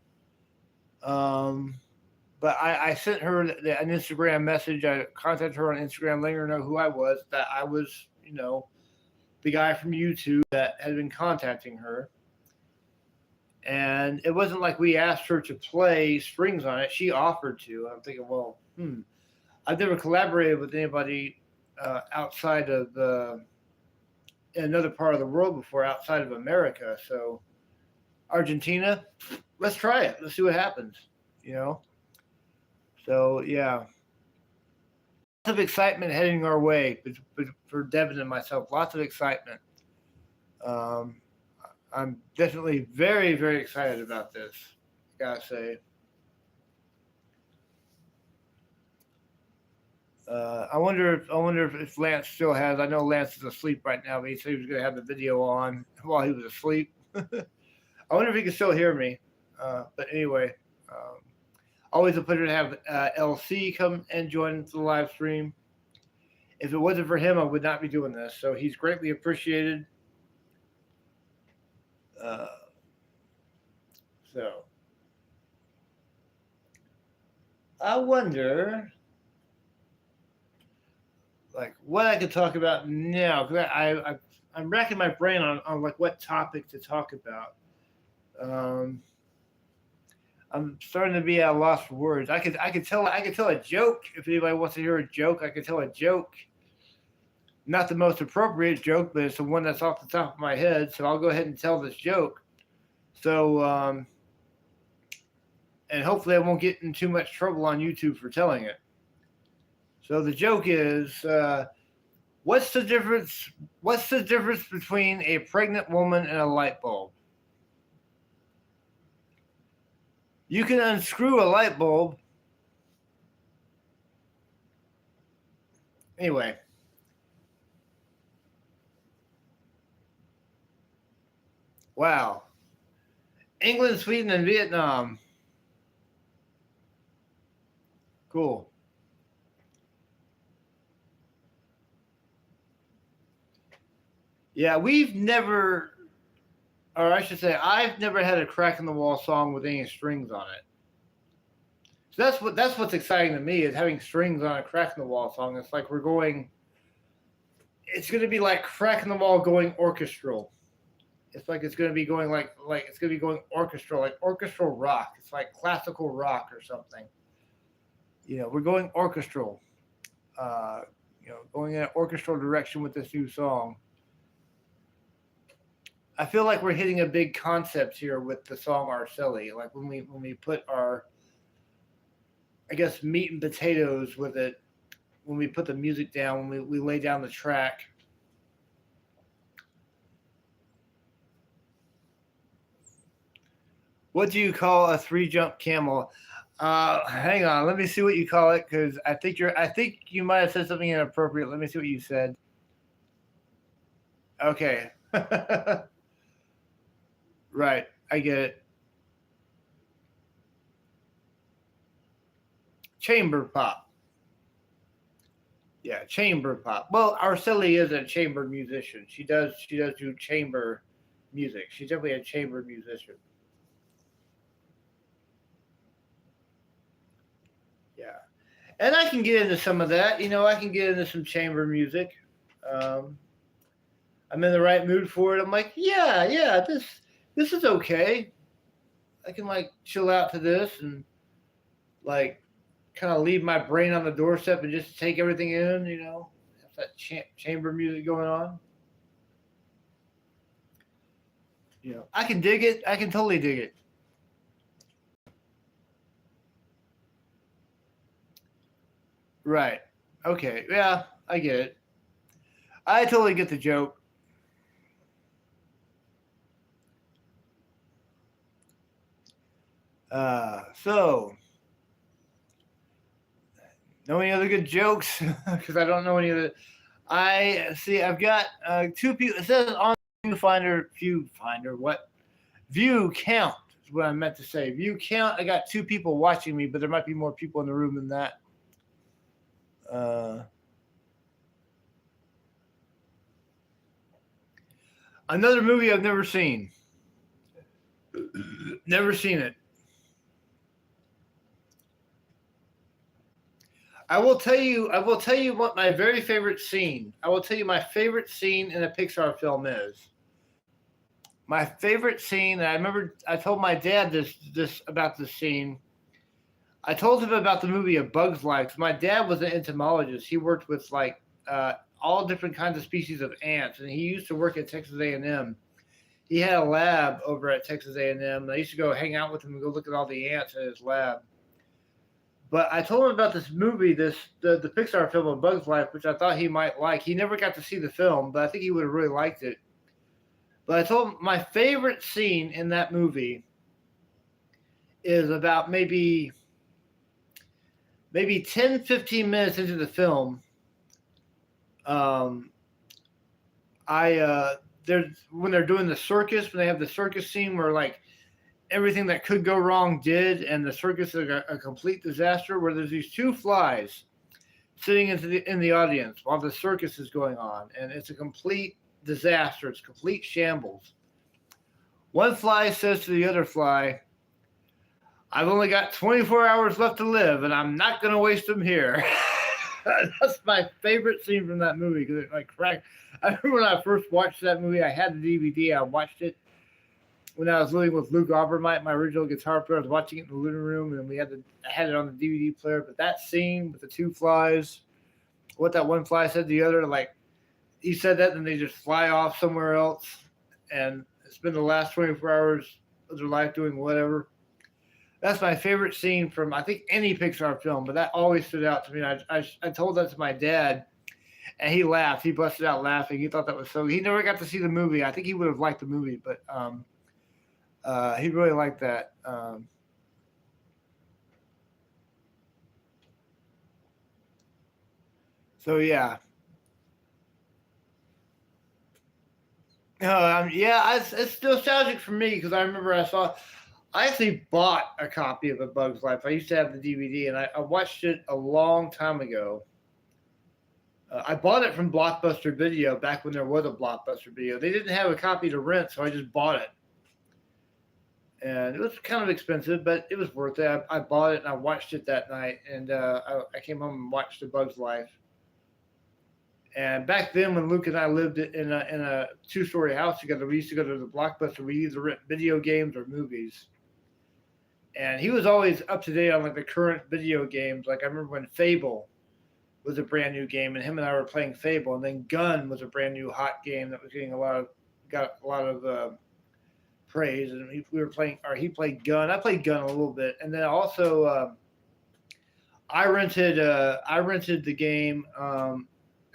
But I sent her an Instagram message. I contacted her on Instagram, letting her know who I was. That I was, the guy from YouTube that had been contacting her. And it wasn't like we asked her to play strings on it. She offered to. I'm thinking, well, I've never collaborated with anybody outside of in another part of the world before, outside of America. So Argentina, let's try it. Let's see what happens. So yeah, lots of excitement heading our way for Devin and myself. Lots of excitement. I'm definitely very, very excited about this. I gotta say. I wonder if Lance still has. I know Lance is asleep right now, but he said he was going to have the video on while he was asleep. I wonder if he can still hear me. But anyway, always a pleasure to have LC come and join the live stream. If it wasn't for him, I would not be doing this. So he's greatly appreciated. So I wonder, like, what I could talk about now, because I'm racking my brain on like what topic to talk about. I'm starting to be at a loss for words. I could tell a joke if anybody wants to hear a joke. I could tell a joke. Not the most appropriate joke, but it's the one that's off the top of my head. So I'll go ahead and tell this joke. So and hopefully I won't get in too much trouble on YouTube for telling it. So the joke is, what's the difference between a pregnant woman and a light bulb? You can unscrew a light bulb. Anyway. Wow. England, Sweden, and Vietnam. Cool. Yeah, we've never, or I should say, I've never had a Crack in the Wall song with any strings on it. So that's what's exciting to me, is having strings on a Crack in the Wall song. It's like it's going to be like Crack in the Wall going orchestral. It's like it's going to be going like it's going to be going orchestral, like orchestral rock. It's like classical rock or something. We're going orchestral. Going in an orchestral direction with this new song. I feel like we're hitting a big concept here with the song Arceli. Like when we put our, I guess, meat and potatoes with it, when we put the music down, when we lay down the track. What do you call a 3-jump camel? Hang on, let me see what you call it, because I think you might have said something inappropriate. Let me see what you said. Okay. Right, I get it. Chamber pop. Yeah, chamber pop. Well, Arceli is a chamber musician. She does do chamber music. She's definitely a chamber musician. Yeah. And I can get into some of that. I can get into some chamber music. I'm in the right mood for it. I'm like, yeah, this is okay. I can like chill out to this and like kind of leave my brain on the doorstep and just take everything in. Have that chamber music going on. I can dig it. I can totally dig it. Right. Okay. Yeah, I get it. I totally get the joke. So, know any other good jokes? Because I don't know any other. I see. I've got two people. It says on viewfinder. What view count is what I meant to say. View count. I got two people watching me, but there might be more people in the room than that. Another movie I've never seen. Never seen it. I will tell you. I will tell you what my very favorite scene. I will tell you my favorite scene in a Pixar film is. My favorite scene. And I remember I told my dad this about this scene. I told him about the movie A Bug's Life. My dad was an entomologist. He worked with like all different kinds of species of ants, and he used to work at Texas A&M. He had a lab over at Texas A&M. And I used to go hang out with him and go look at all the ants in his lab. But I told him about this movie, the Pixar film A Bug's Life, which I thought he might like. He never got to see the film, but I think he would have really liked it. But I told him my favorite scene in that movie is about maybe 10, 15 minutes into the film. When they're doing the circus, when they have the circus scene where like everything that could go wrong did, and the circus is a complete disaster, where there's these two flies sitting in the audience while the circus is going on, and it's a complete disaster. It's complete shambles. One fly says to the other fly, "I've only got 24 hours left to live, and I'm not going to waste them here." That's my favorite scene from that movie because it like cracked. I remember when I first watched that movie, I had the DVD. I watched it when I was living with Luke Aubermite, my original guitar player. I was watching it in the living room, and I had it on the DVD player. But that scene with the two flies, what that one fly said to the other, like he said that, and they just fly off somewhere else and spend the last 24 hours of their life doing whatever. That's my favorite scene from, I think, any Pixar film, but that always stood out to me. I told that to my dad, and he laughed. He busted out laughing. He thought that was so. He never got to see the movie. I think he would have liked the movie, but he really liked that. So yeah. Yeah, it's nostalgic for me because I remember I actually bought a copy of A Bug's Life. I used to have the DVD, and I watched it a long time ago. I bought it from Blockbuster Video back when there was a Blockbuster Video. They didn't have a copy to rent, so I just bought it. And it was kind of expensive, but it was worth it. I bought it, and I watched it that night, and I came home and watched A Bug's Life. And back then, when Luke and I lived in a two-story house together, we used to go to the Blockbuster. We either rent video games or movies. And he was always up to date on like the current video games. Like I remember when Fable was a brand new game, and him and I were playing Fable. And then Gun was a brand new hot game that was getting got a lot of praise. And he played Gun. I played Gun a little bit, and then also I rented the game.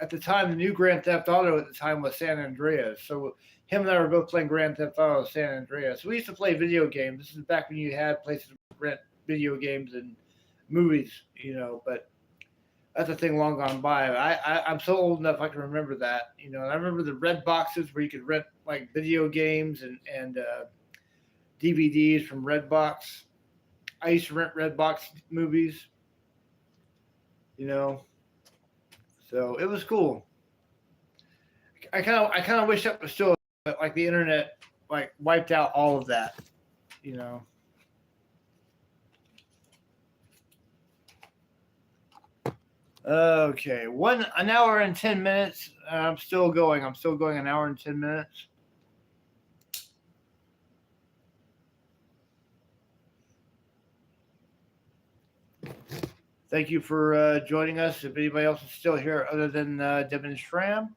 At the time, the new Grand Theft Auto at the time was San Andreas. So him and I were both playing Grand Theft Auto San Andreas. So we used to play video games. This is back when you had places to rent video games and movies, but that's a thing long gone by. I'm so old enough I can remember that, and I remember the red boxes where you could rent like video games and DVDs from Redbox. I used to rent Redbox movies, So it was cool. I kind of wish that was still like the internet like wiped out all of that, Okay, an hour and 10 minutes. I'm still going. I'm still going an hour and 10 minutes. Thank you for joining us. If anybody else is still here other than Devin Schramm,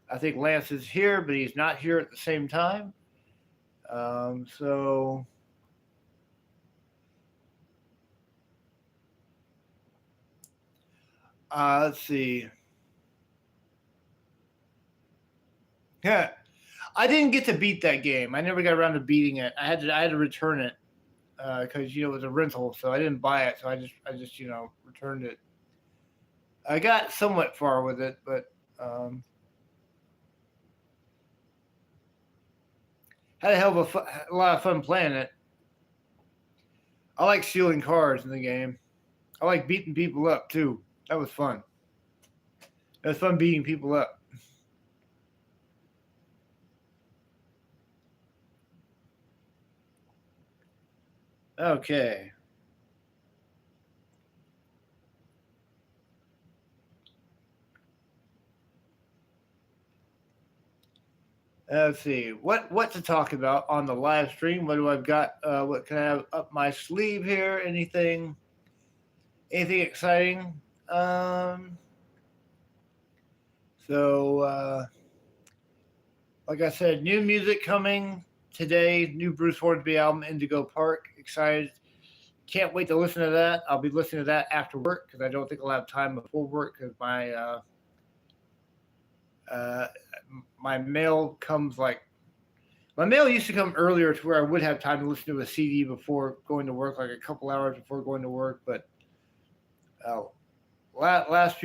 I think Lance is here, but he's not here at the same time. So let's see. Yeah, I didn't get to beat that game. I never got around to beating it. I had to return it because it was a rental, so I didn't buy it. So I just returned it. I got somewhat far with it, but had a hell of a lot of fun playing it. I like stealing cars in the game. I like beating people up too. That was fun. It was fun beating people up. Okay. Let's see what to talk about on the live stream. What do I've got? What can I have up my sleeve here? Anything exciting? So, like I said, new music coming today. New Bruce Hornsby album, Indigo Park. Excited. Can't wait to listen to that. I'll be listening to that after work because I don't think I'll have time before work because uh, my mail comes like my mail used to come earlier to where I would have time to listen to a CD before going to work, like a couple hours before going to work. But uh, last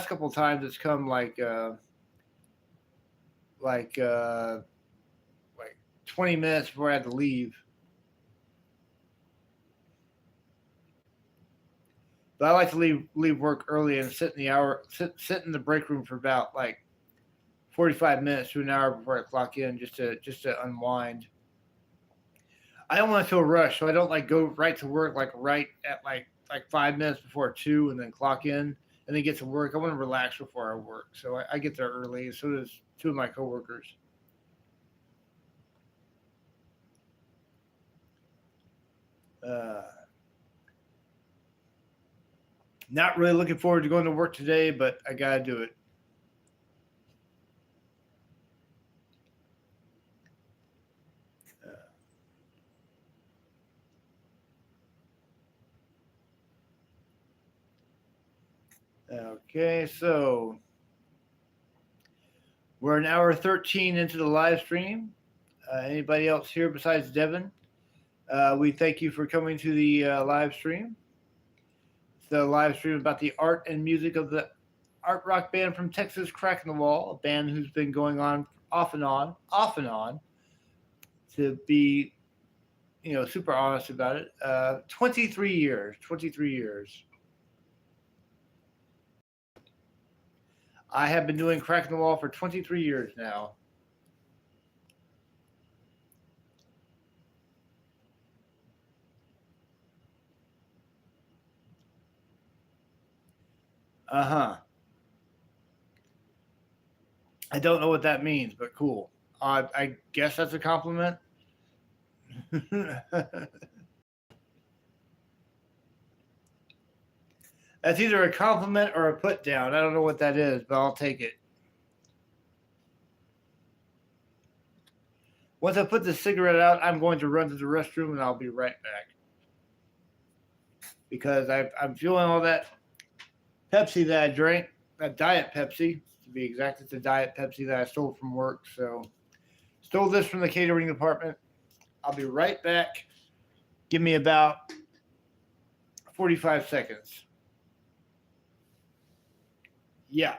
couple of times it's come like uh, like 20 minutes before I had to leave. But I like to leave work early and sit in the break room for about like 45 minutes to an hour before I clock in just to unwind. I don't want to feel rushed, so I don't like go right to work like right at like 5 minutes before 2 and then clock in and then get to work. I want to relax before I work, so I get there early. And so does two of my coworkers. Uh, Not really looking forward to going to work today, but I gotta do it. Okay, so we're an hour 13 into the live stream. Anybody else here besides Devin? We thank you for coming to the live stream. It's the live stream about the art and music of the art rock band from Texas, Cracking the Wall, a band who's been going on off and on, to be, super honest about it. 23 years, 23 years. I have been doing Cracking the Wall for 23 years now. Uh huh. I don't know what that means, but cool. I guess that's a compliment. That's either a compliment or a put down. I don't know what that is, but I'll take it. Once I put the cigarette out, I'm going to run to the restroom and I'll be right back. Because I'm feeling all that Pepsi that I drank, that Diet Pepsi, to be exact. It's a Diet Pepsi that I stole from work. So, stole this from the catering department. I'll be right back. Give me about 45 seconds. Yeah.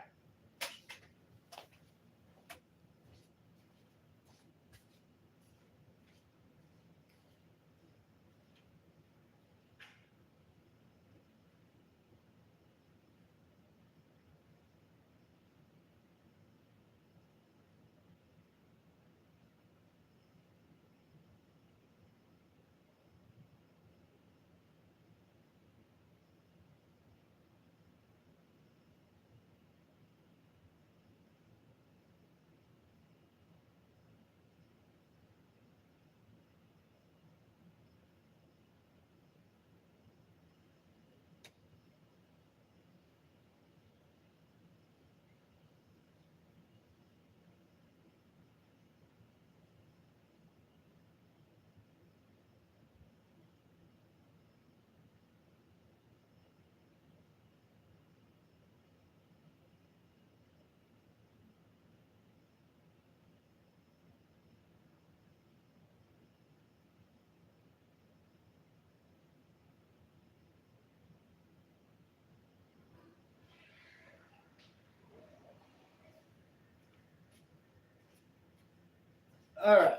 All right.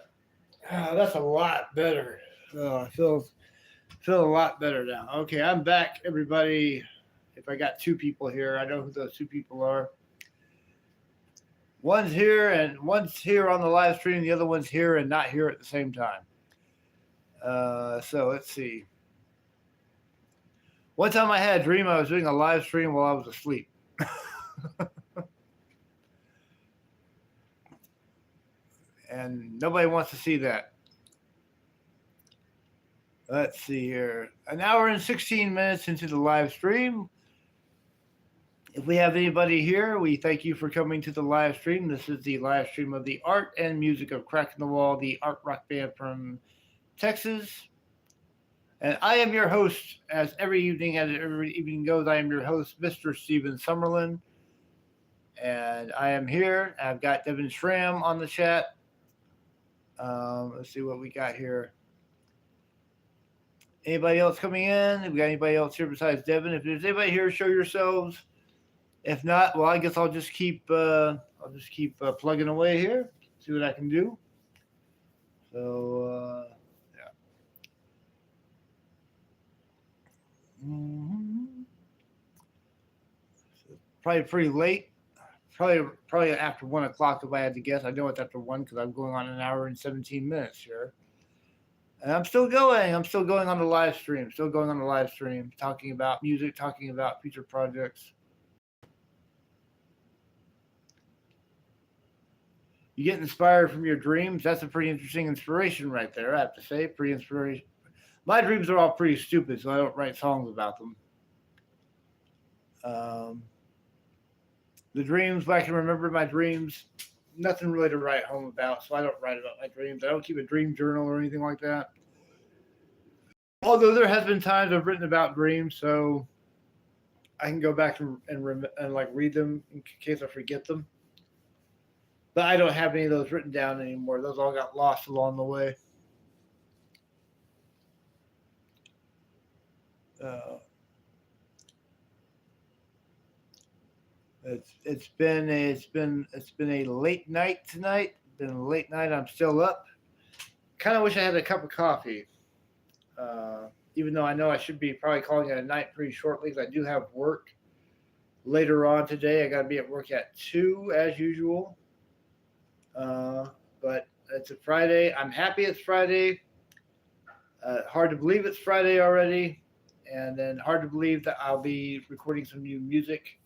That's a lot better. I feel a lot better now. Okay, I'm back, everybody. If I got two people here, I know who those two people are. One's here on the live stream. The other one's here and not here at the same time. So let's see. One time I had a dream I was doing a live stream while I was asleep. And nobody wants to see that. Let's see here. An hour and 16 minutes into the live stream. If we have anybody here, we thank you for coming to the live stream. This is the live stream of the art and music of Cracking the Wall, the art rock band from Texas. And I am your host, as every evening goes, I am your host, Mr. Steven Summerlin. And I am here. I've got Devin Schramm on the chat. Let's see what we got here. Anybody else coming in? Have we got anybody else here besides Devin? If there's anybody here, show yourselves. If not, well, I guess I'll just keep plugging away here. See what I can do. So yeah. So probably pretty late. Probably after 1 o'clock if I had to guess. I know it's after 1 because I'm going on an hour and 17 minutes here. And I'm still going. I'm still going on the live stream. Still going on the live stream, talking about music, talking about future projects. You get inspired from your dreams. That's a pretty interesting inspiration right there, I have to say. Pretty inspiration. My dreams are all pretty stupid, so I don't write songs about them. The dreams, I can remember my dreams. Nothing really to write home about, so I don't write about my dreams. I don't keep a dream journal or anything like that. Although there has been times I've written about dreams, so I can go back and like read them in case I forget them. But I don't have any of those written down anymore. Those all got lost along the way. It's been a late night tonight. Been a late night. I'm still up. Kind of wish I had a cup of coffee. Even though I know I should be probably calling it a night pretty shortly because I do have work later on today. I got to be at work at 2 as usual. But it's a Friday. I'm happy it's Friday. Hard to believe it's Friday already. And then hard to believe that I'll be recording some new music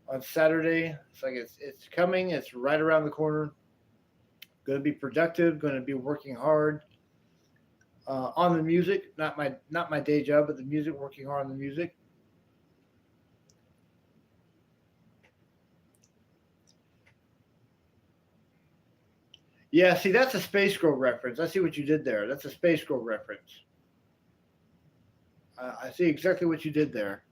on Saturday. It's like it's coming. It's right around the corner. Going to be productive. Going to be working hard on the music. Not my day job, but the music. Working hard on the music. Yeah, see, that's a Space Girl reference. I see what you did there. That's a Space Girl reference. I see exactly what you did there.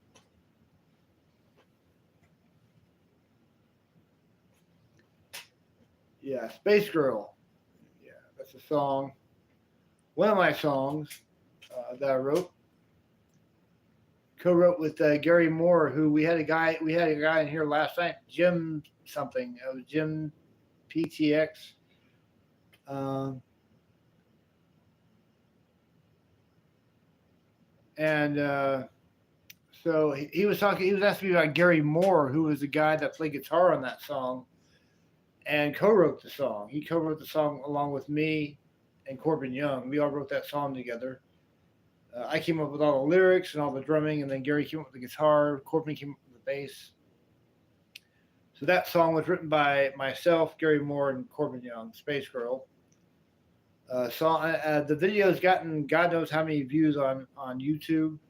Yeah, Space Girl. Yeah, that's a song. One of my songs that I wrote. Co-wrote with Gary Moore, who we had a guy in here last night, Jim something. It was Jim PTX. And so he was talking. He was asking me about Gary Moore, who was the guy that played guitar on that song, and co-wrote the song. He co-wrote the song along with me and Corbin Young. We all wrote that song together. I came up with all the lyrics and all the drumming, and then Gary came up with the guitar. Corbin came up with the bass. So that song was written by myself, Gary Moore, and Corbin Young, Space Girl. The video's gotten God knows how many views on YouTube.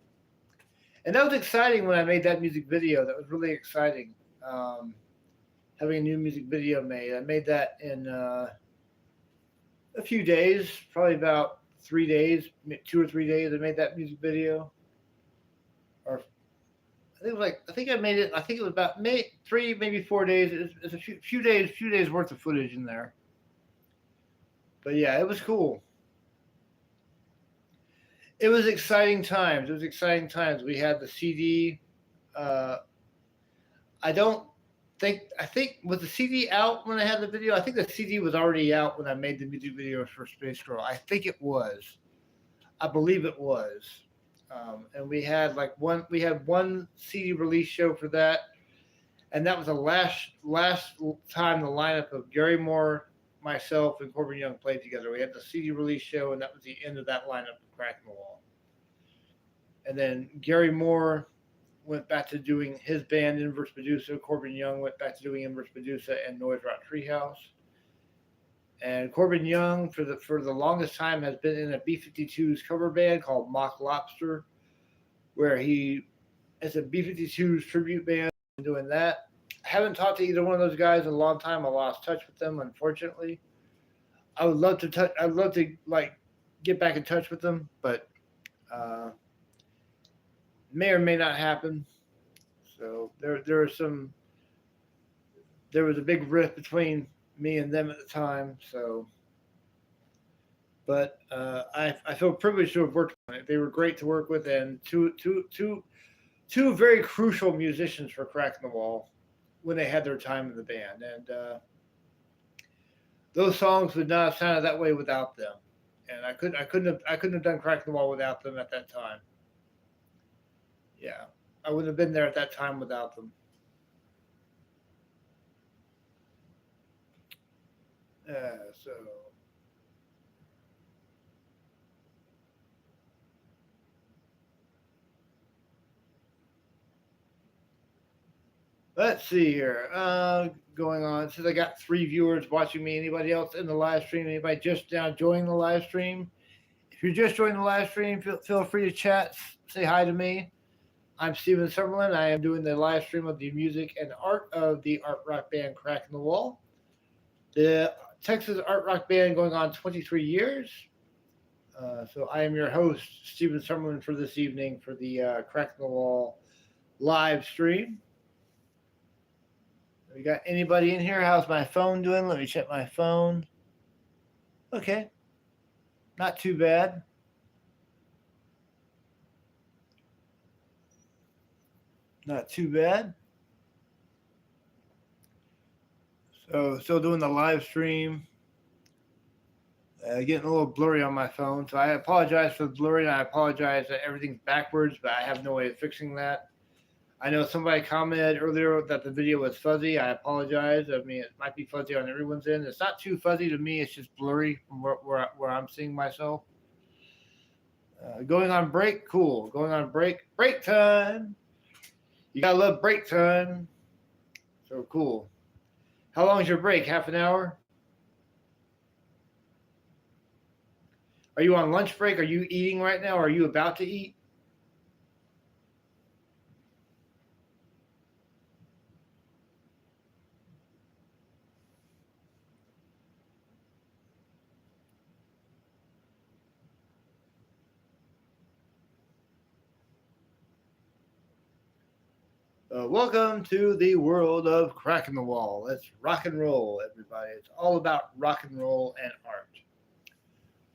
And that was exciting when I made that music video. That was really exciting. Having a new music video made. I made that in a few days, probably about 3 days, 2 or 3 days. I made that music video. Or I think it was about 3, maybe 4 days. It's a few days worth of footage in there. But yeah, it was cool. It was exciting times. We had the CD. I don't think was the CD out when I had the video. I think the CD was already out when I made the music videos for Space Girl. I think it was. I believe it was. And we had one CD release show for that, and that was the last time the lineup of Gary Moore, myself, and Corbin Young played together. We had the CD release show, and that was the end of that lineup of Cracking the Wall. And then Gary Moore went back to doing his band Inverse Medusa. Corbin Young went back to doing Inverse Medusa and Noise Rock Treehouse. And Corbin Young, for the longest time, has been in a B-52's cover band called Mock Lobster, where he is a B-52's tribute band doing that. I haven't talked to either one of those guys in a long time. I lost touch with them, unfortunately. I would love to I'd love to get back in touch with them, but may or may not happen. So there was a big rift between me and them at the time. So, but I feel privileged to have worked on it. They were great to work with, and two very crucial musicians for Cracking the Wall when they had their time in the band. And those songs would not have sounded that way without them. And I couldn't have done Cracking the Wall without them at that time. Yeah, I wouldn't have been there at that time without them. So let's see here. Going on. Since I got 3 viewers watching me, anybody else in the live stream? Anybody just now joining the live stream? If you're just joining the live stream, feel free to chat. Say hi to me. I'm Steven Summerlin. I am doing the live stream of the music and art of the art rock band Cracking the Wall. The Texas art rock band going on 23 years. So I am your host, Steven Summerlin, for this evening for the Cracking the Wall live stream. We got anybody in here? How's my phone doing? Let me check my phone. Okay. Not too bad. Not too bad. So still doing the live stream. Getting a little blurry on my phone. So I apologize for the blurry, and I apologize that everything's backwards, but I have no way of fixing that. I know somebody commented earlier that the video was fuzzy. I apologize. I mean, it might be fuzzy on everyone's end. It's not too fuzzy to me. It's just blurry from where I'm seeing myself. Going on break. Cool. Going on break. Break time. You gotta love break time. So cool. How long is your break? Half an hour? Are you on lunch break? Are you eating right now? Are you about to eat? Welcome to the world of Cracking the Wall. Let's rock and roll, everybody. It's all about rock and roll and art.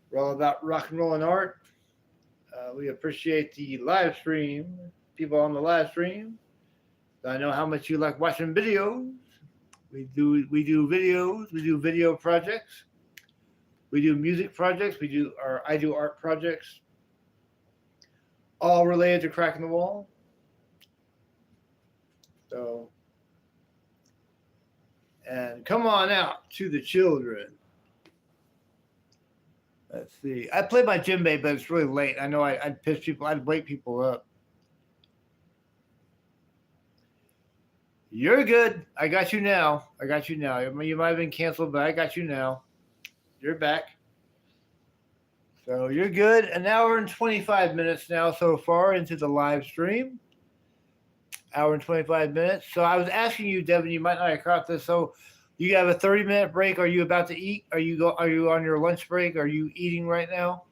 We're all about rock and roll and art. We appreciate the live stream, people on the live stream. I know how much you like watching videos. We do videos. We do video projects. We do music projects. I do art projects. All related to Cracking the Wall. So, and come on out to the children. Let's see. I play my djembe, but it's really late. I know I'd piss people. I'd wake people up. You're good. I got you now. You might have been canceled, but I got you now. You're back. So you're good. An hour and 25 minutes now so far into the live stream. Hour and 25 minutes. So I was asking you, Devin, you might not have caught this. So you have a 30-minute break. Are you about to eat? Are you on your lunch break? Are you eating right now?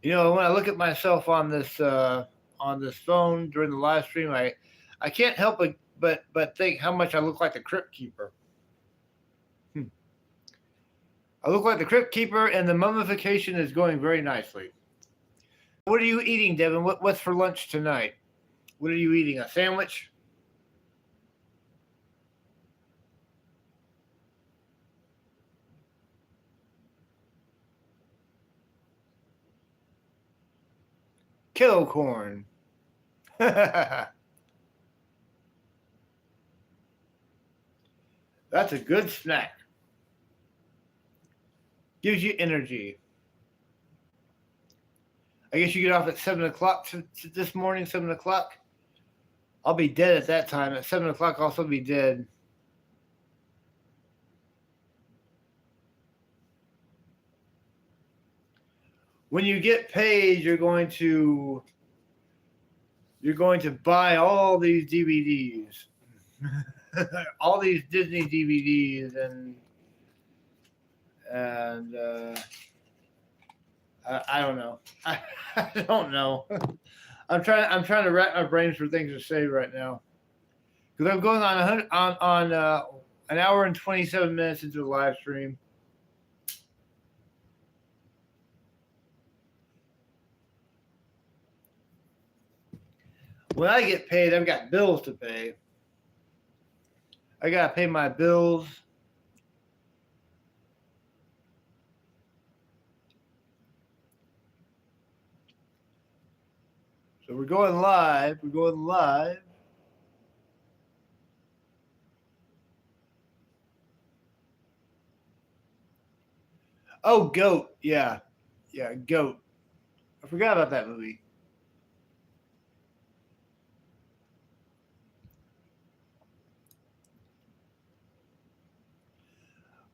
You know, when I look at myself on this phone during the live stream, I can't help but but think how much I look like the Crypt Keeper. I look like the Crypt Keeper, and the mummification is going very nicely. What are you eating, Devin? What's for lunch tonight? What are you eating? A sandwich? Kettle corn. That's a good snack. Gives you energy. I guess you get off at 7 o'clock this morning, 7 o'clock. I'll be dead at that time. At 7 o'clock, I'll also be dead. When you get paid, you're going to buy all these DVDs. All these Disney DVDs and I don't know. I don't know. I'm trying to wrap my brains for things to say right now because I'm going on an hour and 27 minutes into the live stream. When I get paid, I've got bills to pay. I gotta pay my bills. So we're going live. We're going live. Oh, Goat. Yeah. Yeah, Goat. I forgot about that movie.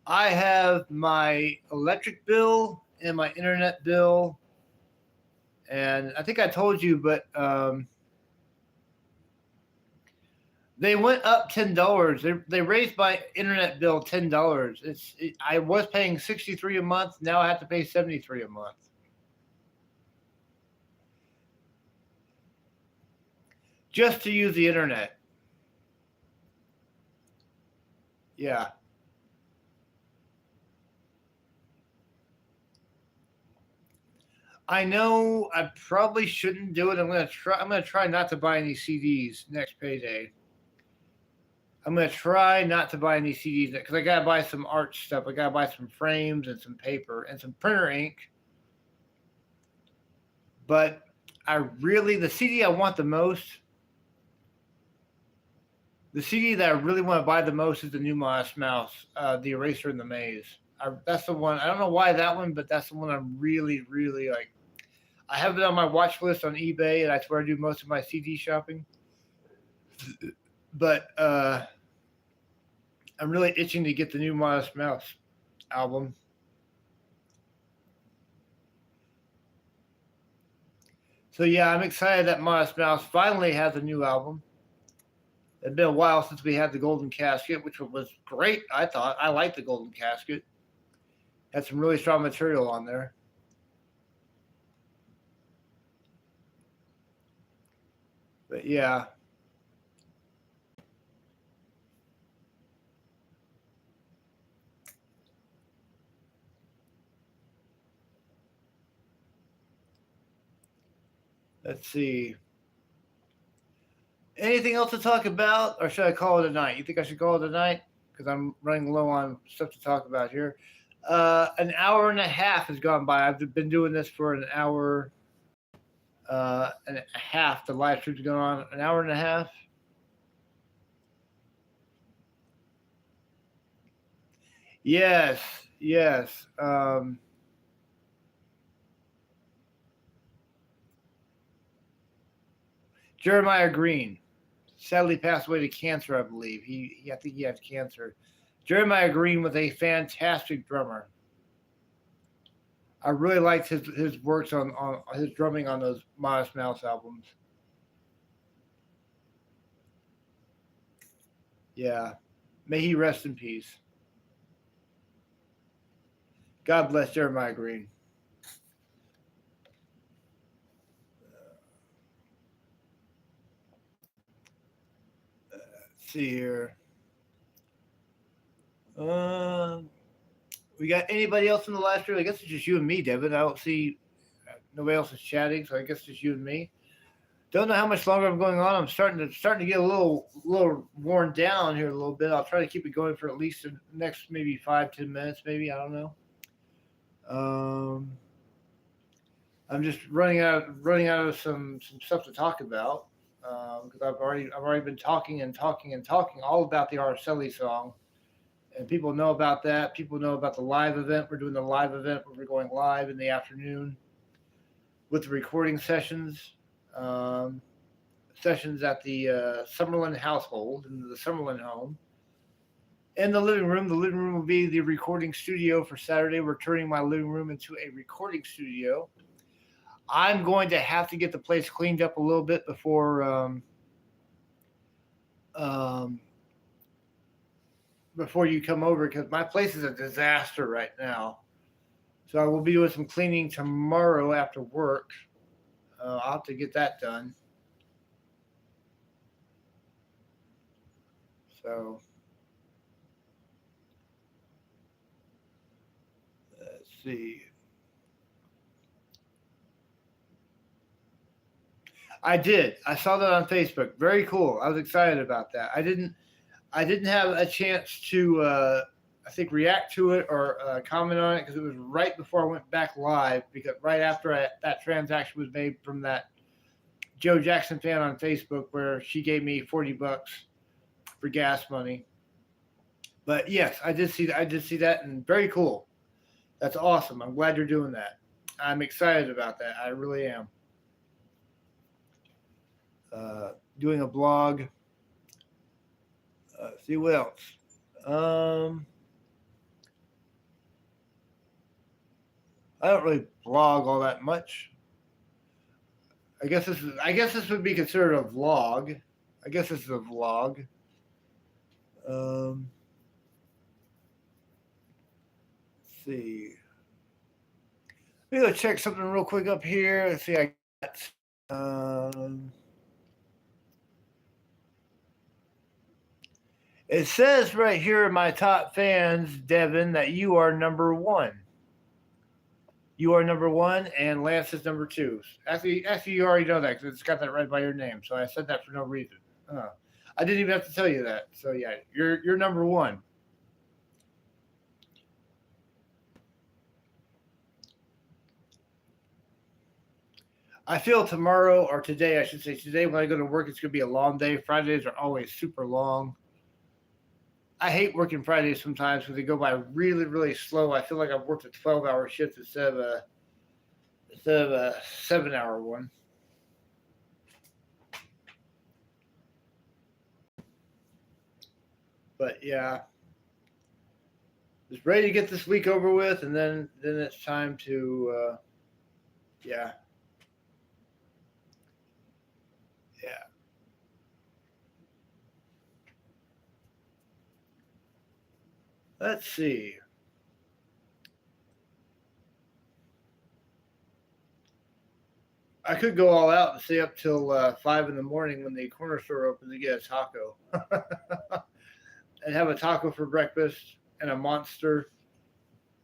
I have my electric bill and my internet bill. And I think I told you, but they went up $10. They raised my internet bill $10. I was paying $63 a month. Now I have to pay $73 a month. Just to use the internet. Yeah. I know I probably shouldn't do it. I'm gonna try not to buy any CDs next payday. I'm gonna try not to buy any CDs because I gotta buy some art stuff. I gotta buy some frames and some paper and some printer ink. But the CD I want the most, the CD that I really want to buy the most is the new Modest Mouse, the Eraser in the Maze. That's the one. I don't know why that one, but that's the one I'm really, really like. I have it on my watch list on eBay, and that's where I do most of my CD shopping. But I'm really itching to get the new Modest Mouse album. So yeah, I'm excited that Modest Mouse finally has a new album. It's been a while since we had the Golden Casket, which was great. I thought I liked the Golden Casket. Had some really strong material on there. But yeah. Let's see. Anything else to talk about, or should I call it a night? You think I should call it a night? Because I'm running low on stuff to talk about here. An hour and a half has gone by. I've been doing this for an hour and a half. The live stream's going on an hour and a half. Yes, yes. Jeremiah Green sadly passed away to cancer, I believe. I think he had cancer. Jeremiah Green was a fantastic drummer. I really liked his works on his drumming on those Modest Mouse albums. Yeah. May he rest in peace. God bless Jeremiah Green. Let's see here. We got anybody else in the live stream? I guess it's just you and me, Devin. I don't see nobody else is chatting, so I guess it's just you and me. Don't know how much longer I'm going on. I'm starting to get a little worn down here a little bit. I'll try to keep it going for at least the next maybe 5-10 minutes, maybe, I don't know. I'm just running out of some stuff to talk about because I've already been talking and talking and talking all about the Araceli song, and people know about that. People know about the live event. We're doing the live event where we're going live in the afternoon with the recording sessions. Sessions at the Summerlin household in the Summerlin home. In the living room. The living room will be the recording studio for Saturday. We're turning my living room into a recording studio. I'm going to have to get the place cleaned up a little bit before you come over, because my place is a disaster right now. So I will be doing some cleaning tomorrow after work. I'll have to get that done. So let's see. I did. I saw that on Facebook. Very cool. I was excited about that. I didn't have a chance to I think react to it or comment on it because it was right before I went back live, because right after that transaction was made from that Joe Jackson fan on Facebook where she gave me $40 for gas money. But yes, I did see that, and very cool. That's awesome. I'm glad you're doing that. I'm excited about that. I really am. Doing a blog. See what else. I don't really blog all that much. I guess this would be considered a vlog. I guess this is a vlog. Let's see. Let me go check something real quick up here. Let's see. I got. It says right here in my top fans, Devin, that you are number one. You are number one, and Lance is number two. Actually, you already know that because it's got that right by your name. So I said that for no reason. I didn't even have to tell you that. So yeah, you're number one. I feel tomorrow, or today, I should say today, when I go to work, it's going to be a long day. Fridays are always super long. I hate working Fridays sometimes because they go by really, really slow. I feel like I've worked a 12-hour shift instead of a 7-hour one. But yeah, just ready to get this week over with, and then it's time to yeah. Let's see. I could go all out and stay up till 5 in the morning when the corner store opens to get a taco, and have a taco for breakfast and a monster,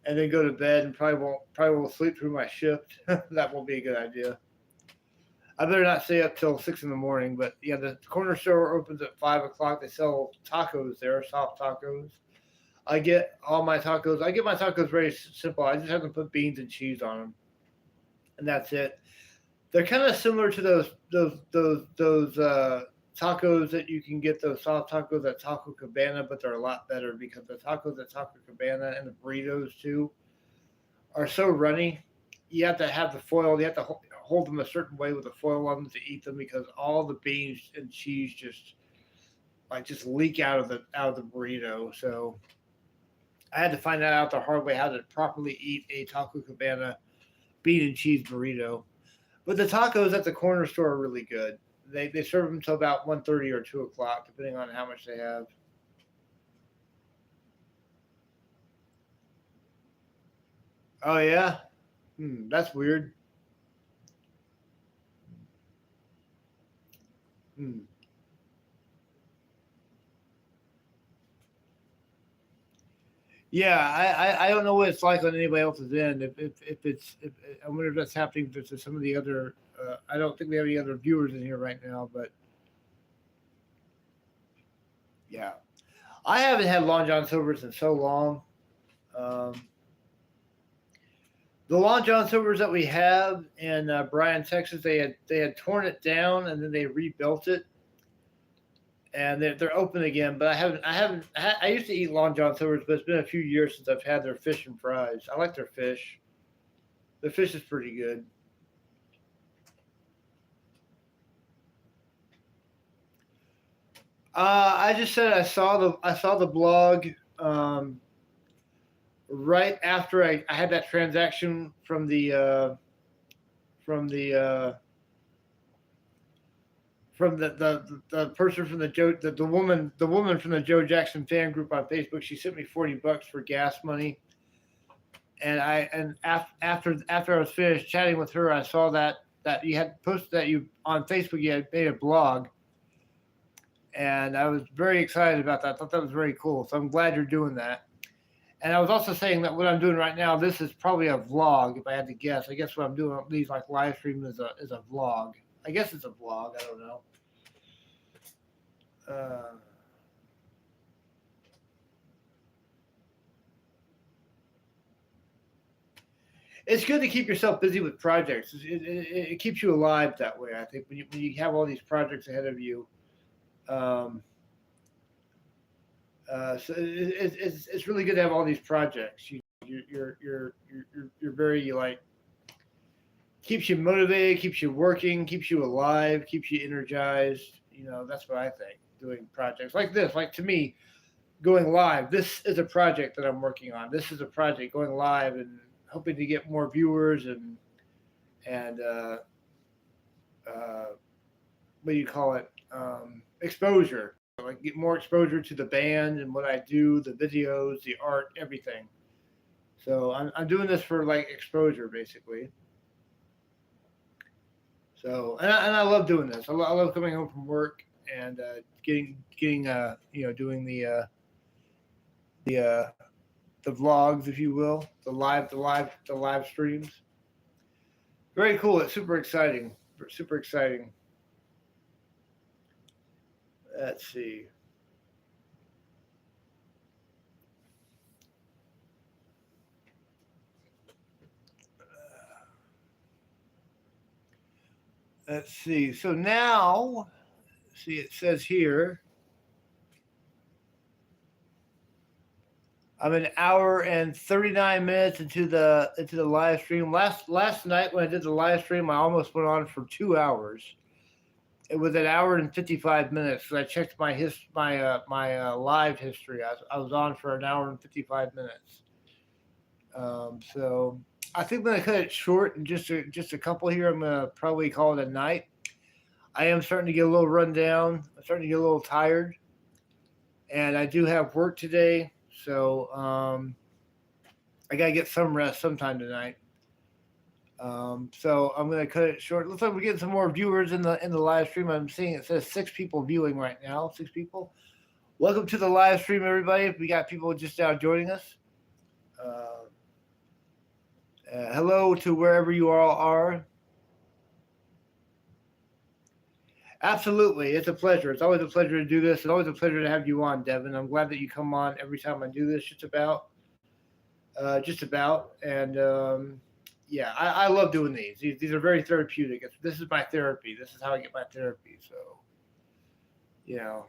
and then go to bed and probably won't sleep through my shift. That won't be a good idea. I better not stay up till 6 in the morning. But yeah, the corner store opens at 5 o'clock. They sell tacos there, soft tacos. I get all my tacos. I get my tacos very simple. I just have to put beans and cheese on them, and that's it. They're kind of similar to those tacos that you can get, those soft tacos at Taco Cabana, but they're a lot better because the tacos at Taco Cabana and the burritos too are so runny. You have to have the foil. You have to hold them a certain way with the foil on them to eat them, because all the beans and cheese just leak out of the burrito. So I had to find that out the hard way, how to properly eat a Taco Cabana bean and cheese burrito. But the tacos at the corner store are really good. They serve them until about 1:30 or 2 o'clock, depending on how much they have. Oh, yeah? That's weird. Yeah, I don't know what it's like on anybody else's end. If I wonder if that's happening to some of the other. I don't think we have any other viewers in here right now, but yeah, I haven't had Long John Silver's in so long. Um, the Long John Silver's that we have in Bryan, Texas, they had torn it down and then they rebuilt it, and they're open again. But I used to eat Long John Silver's, but it's been a few years since I've had their fish and fries. I like their fish. The fish is pretty good. I just said I saw the blog right after I had that transaction from the from the person from the woman from the Joe Jackson fan group on Facebook. She sent me $40 for gas money, and after I was finished chatting with her, I saw that you had posted that you on Facebook. You had made a blog, and I was very excited about that. I thought that was very cool. So I'm glad you're doing that. And I was also saying that what I'm doing right now, this is probably a vlog. If I had to guess, I guess what I'm doing these like live streams is a vlog. I guess it's a vlog. I don't know. Uh, it's good to keep yourself busy with projects. It keeps you alive that way. I think when you have all these projects ahead of you, um, so it's really good to have all these projects. You're very like keeps you motivated, keeps you working, keeps you alive, keeps you energized. That's what I think. Doing projects like this, like to me, going live. This is a project that I'm working on. This is a project going live and hoping to get more viewers and uh, what do you call it? Exposure. Like get more exposure to the band and what I do, the videos, the art, everything. So I'm doing this for like exposure basically. So and I love doing this. I love coming home from work and getting doing the the vlogs, if you will, the live streams. Very cool. It's super exciting. Super exciting. Let's see. Let's see. So now, see, it says here I'm an hour and 39 minutes into the live stream. Last night when I did the live stream, I almost went on for 2 hours. It was an hour and 55 minutes. So I checked my live history. I was on for an hour and 55 minutes. So I think I'm gonna cut it short and just a couple here. I'm gonna probably call it a night. I am starting to get a little run down. I'm starting to get a little tired, and I do have work today, so I gotta get some rest sometime tonight. So I'm gonna cut it short. Looks like we're getting some more viewers in the live stream. I'm seeing it says 6 people viewing right now. 6 people. Welcome to the live stream, everybody. We got people just now joining us. Uh, hello to wherever you all are. Absolutely, it's a pleasure. It's always a pleasure to do this. It's always a pleasure to have you on, Devin. I'm glad that you come on every time I do this. Just about, and yeah, I love doing these. These are very therapeutic. This is my therapy. This is how I get my therapy. So, you know,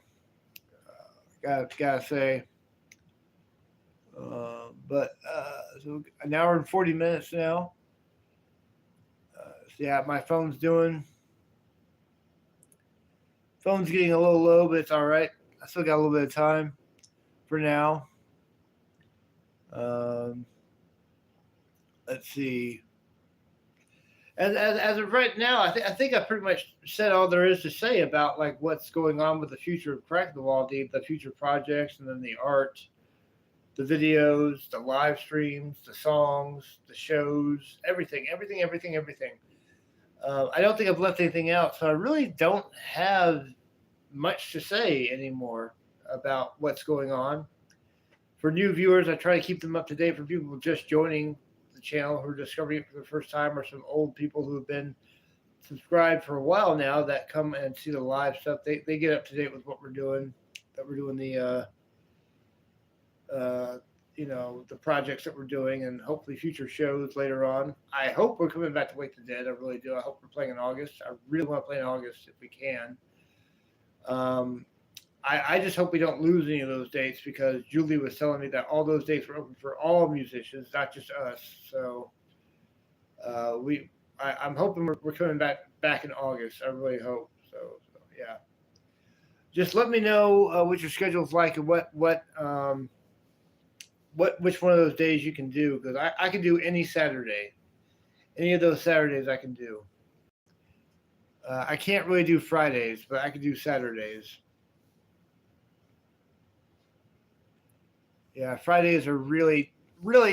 gotta say. So an hour and 40 minutes now. So yeah, my phone's getting a little low, but it's all right. I still got a little bit of time for now. Um, let's see. As of right now, I think I pretty much said all there is to say about like what's going on with the future of Crack the Wall Deep, the future projects, and then the art, the videos, the live streams, the songs, the shows, everything. I don't think I've left anything out, so I really don't have much to say anymore about what's going on For new viewers, I try to keep them up to date. For people just joining the channel who are discovering it for the first time, or some old people who have been subscribed for a while now that come and see the live stuff, they get up to date with what we're doing. That we're doing the projects that we're doing, and hopefully future shows later on. I hope we're coming back to Wake the Dead. I really do. I hope we're playing in August. I really want to play in August if we can. I just hope we don't lose any of those dates, because Julie was telling me that all those dates were open for all musicians, not just us. So I'm hoping we're coming back in August. I really hope. So yeah. Just let me know what your schedule's like, and which one of those days you can do, because I can do any Saturday. Any of those Saturdays I can do. I can't really do Fridays, but I can do Saturdays. Yeah, Fridays are really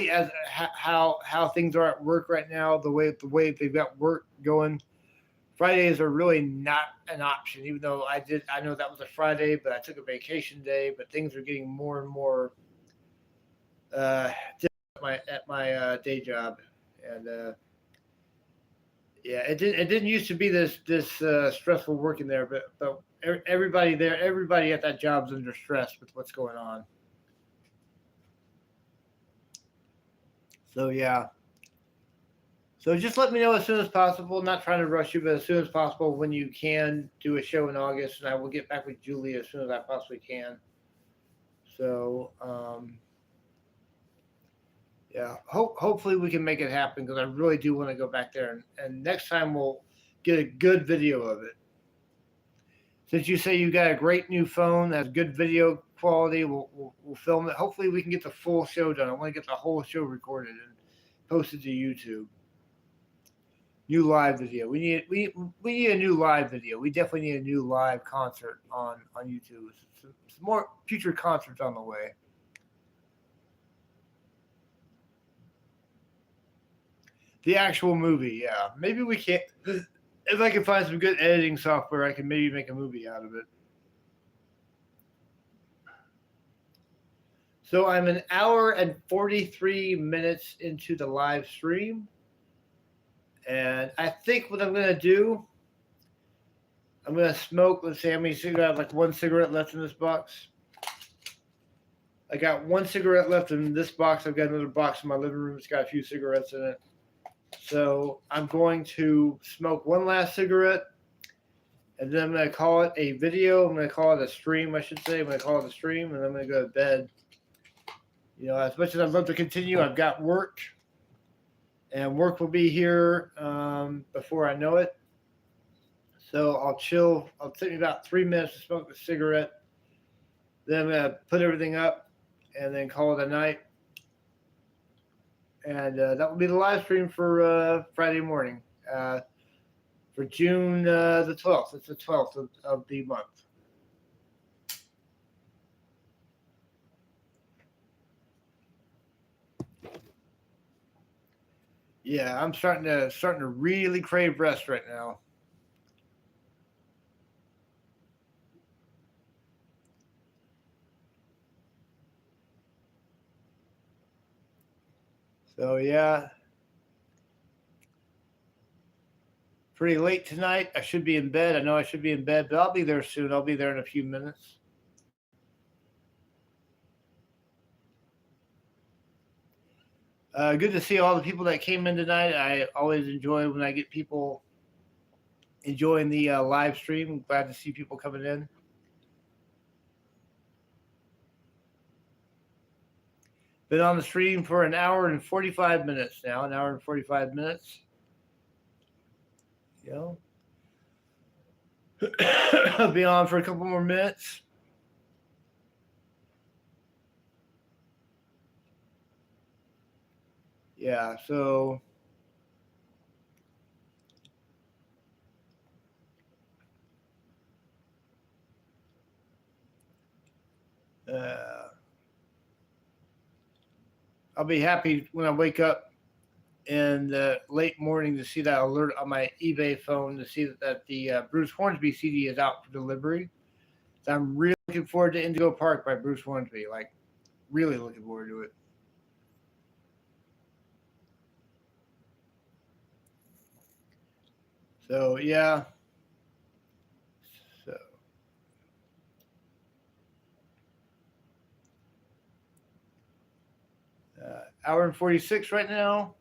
as how things are at work right now. The way they've got work going, Fridays are really not an option. Even though I know that was a Friday, but I took a vacation day. But things are getting more and more difficult at my day job, and yeah, it didn't used to be this stressful working there, but everybody at that job's under stress with what's going on. So yeah. So just let me know as soon as possible. Not trying to rush you, but as soon as possible when you can do a show in August, and I will get back with Julie as soon as I possibly can. So yeah, hopefully we can make it happen, because I really do want to go back there, and next time we'll get a good video of it. Since you say you got a great new phone that has good video quality, we'll film it. Hopefully we can get the full show done. I want to get the whole show recorded and posted to YouTube. New live video. We need a new live video. We definitely need a new live concert on YouTube. Some more future concerts on the way. The actual movie, yeah. Maybe we can't. If I can find some good editing software, I can maybe make a movie out of it. So I'm an hour and 43 minutes into the live stream. And I think what I'm going to do, I'm going to smoke. Let's see how many cigarettes. I have like one cigarette left in this box. I got one cigarette left in this box. I've got another box in my living room. It's got a few cigarettes in it. So I'm going to smoke one last cigarette, and then I'm going to call it a video. I'm going to call it a stream, I should say. I'm going to call it a stream, and I'm going to go to bed. You know, as much as I'd love to continue, I've got work, and work will be here before I know it. So I'll chill. It'll take me about 3 minutes to smoke the cigarette. Then I'm going to put everything up and then call it a night. And that will be the live stream for Friday morning for June the 12th. It's the 12th of the month. Yeah, I'm starting to really crave rest right now. So yeah, pretty late tonight. I should be in bed. I know I should be in bed, but I'll be there soon. I'll be there in a few minutes. Good to see all the people that came in tonight. I always enjoy when I get people enjoying the live stream. I'm glad to see people coming in. Been on the stream for an hour and 45 minutes now. An hour and 45 minutes. You know, I'll be on for a couple more minutes. Yeah, so I'll be happy when I wake up in the late morning to see that alert on my eBay phone to see that the Bruce Hornsby CD is out for delivery. So I'm really looking forward to Indigo Park by Bruce Hornsby. Like, Really looking forward to it. So yeah. So hour and 46 right now.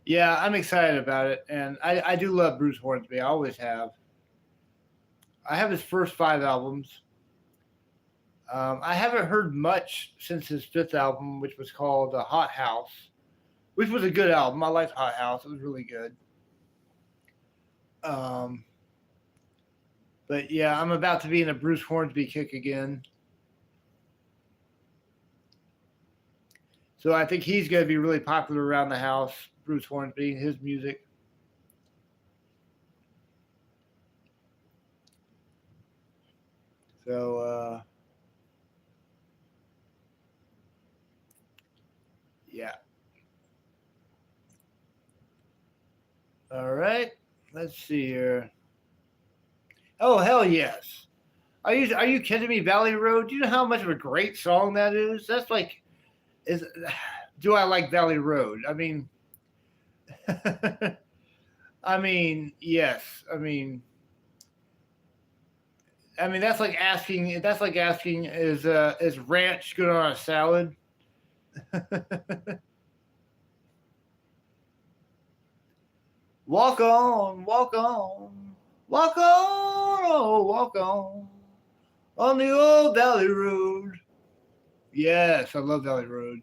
Yeah, I'm excited about it, and I do love Bruce Hornsby. I always have. I have his first 5 albums. I haven't heard much since his fifth album, which was called Hot House, which was a good album. I liked Hot House; it was really good. Um, but yeah, I'm about to be in a Bruce Hornsby kick again, so I think he's going to be really popular around the house. Bruce Hornsby, his music. So yeah. All right. Let's see here. Oh hell yes. Are you kidding me? Valley Road. Do you know how much of a great song that is? That's like is. Do I like Valley Road? I mean, I mean yes. I mean that's like asking. That's like asking is ranch good on a salad? Walk on, walk on, walk on, oh on the old Valley Road. Yes, I love Valley Road.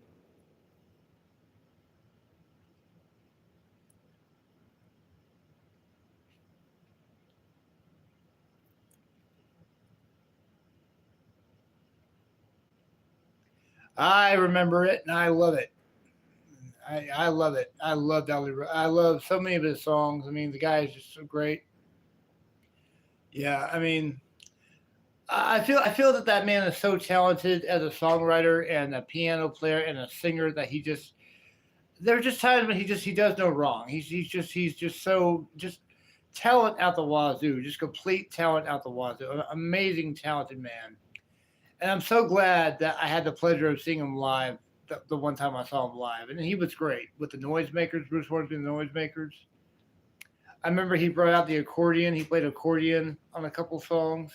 I remember it and I love it. I love it. I love Valley Road. I love so many of his songs. I mean, the guy is just so great. Yeah, I mean, I feel that that man is so talented as a songwriter and a piano player and a singer that he just there are just times when he does no wrong. He's just so just talent out the wazoo, just complete talent out the wazoo. An amazing talented man. And I'm so glad that I had the pleasure of seeing him live the one time I saw him live, and he was great with the Noisemakers, Bruce Hornsby and the Noisemakers. I remember he brought out the accordion. He played accordion on a couple songs.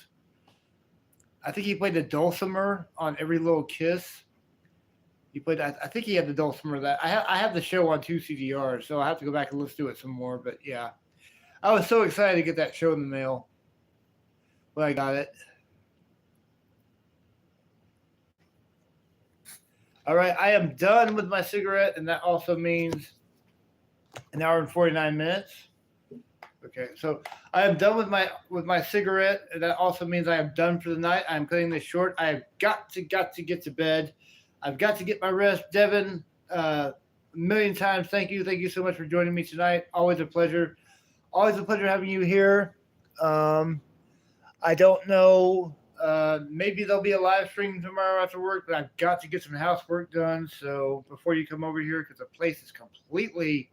I think he played the dulcimer on Every Little Kiss. He played. I think he had the dulcimer. That I have the show on 2 CDRs, so I have to go back and listen to it some more. But yeah, I was so excited to get that show in the mail when I got it. All right, I am done with my cigarette, and that also means an hour and 49 minutes. Okay, so I am done with my cigarette, and that also means I am done for the night. I am cutting this short. I have got to get to bed. I've got to get my rest. Devin, a million times, thank you so much for joining me tonight. Always a pleasure. Always a pleasure having you here. Um, I don't know. Maybe there'll be a live stream tomorrow after work, but I've got to get some housework done. So before you come over here, because the place is completely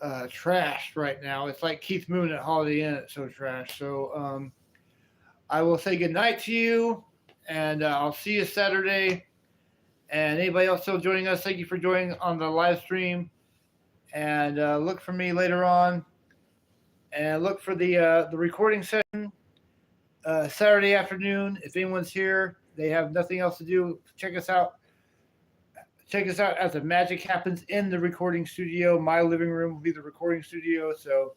trashed right now. It's like Keith Moon at Holiday Inn. It's so trashed. So I will say good night to you, and I'll see you Saturday. And anybody else still joining us, thank you for joining on the live stream. And look for me later on, and look for the recording session Saturday afternoon. If anyone's here, they have nothing else to do. Check us out. Check us out as the magic happens in the recording studio. My living room will be the recording studio. So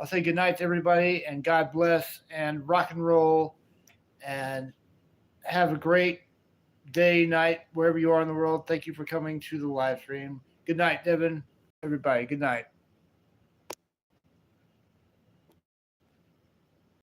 I'll say good night to everybody, and God bless, and rock and roll, and have a great day, night, wherever you are in the world. Thank you for coming to the live stream. Good night, Devin. Everybody, good night.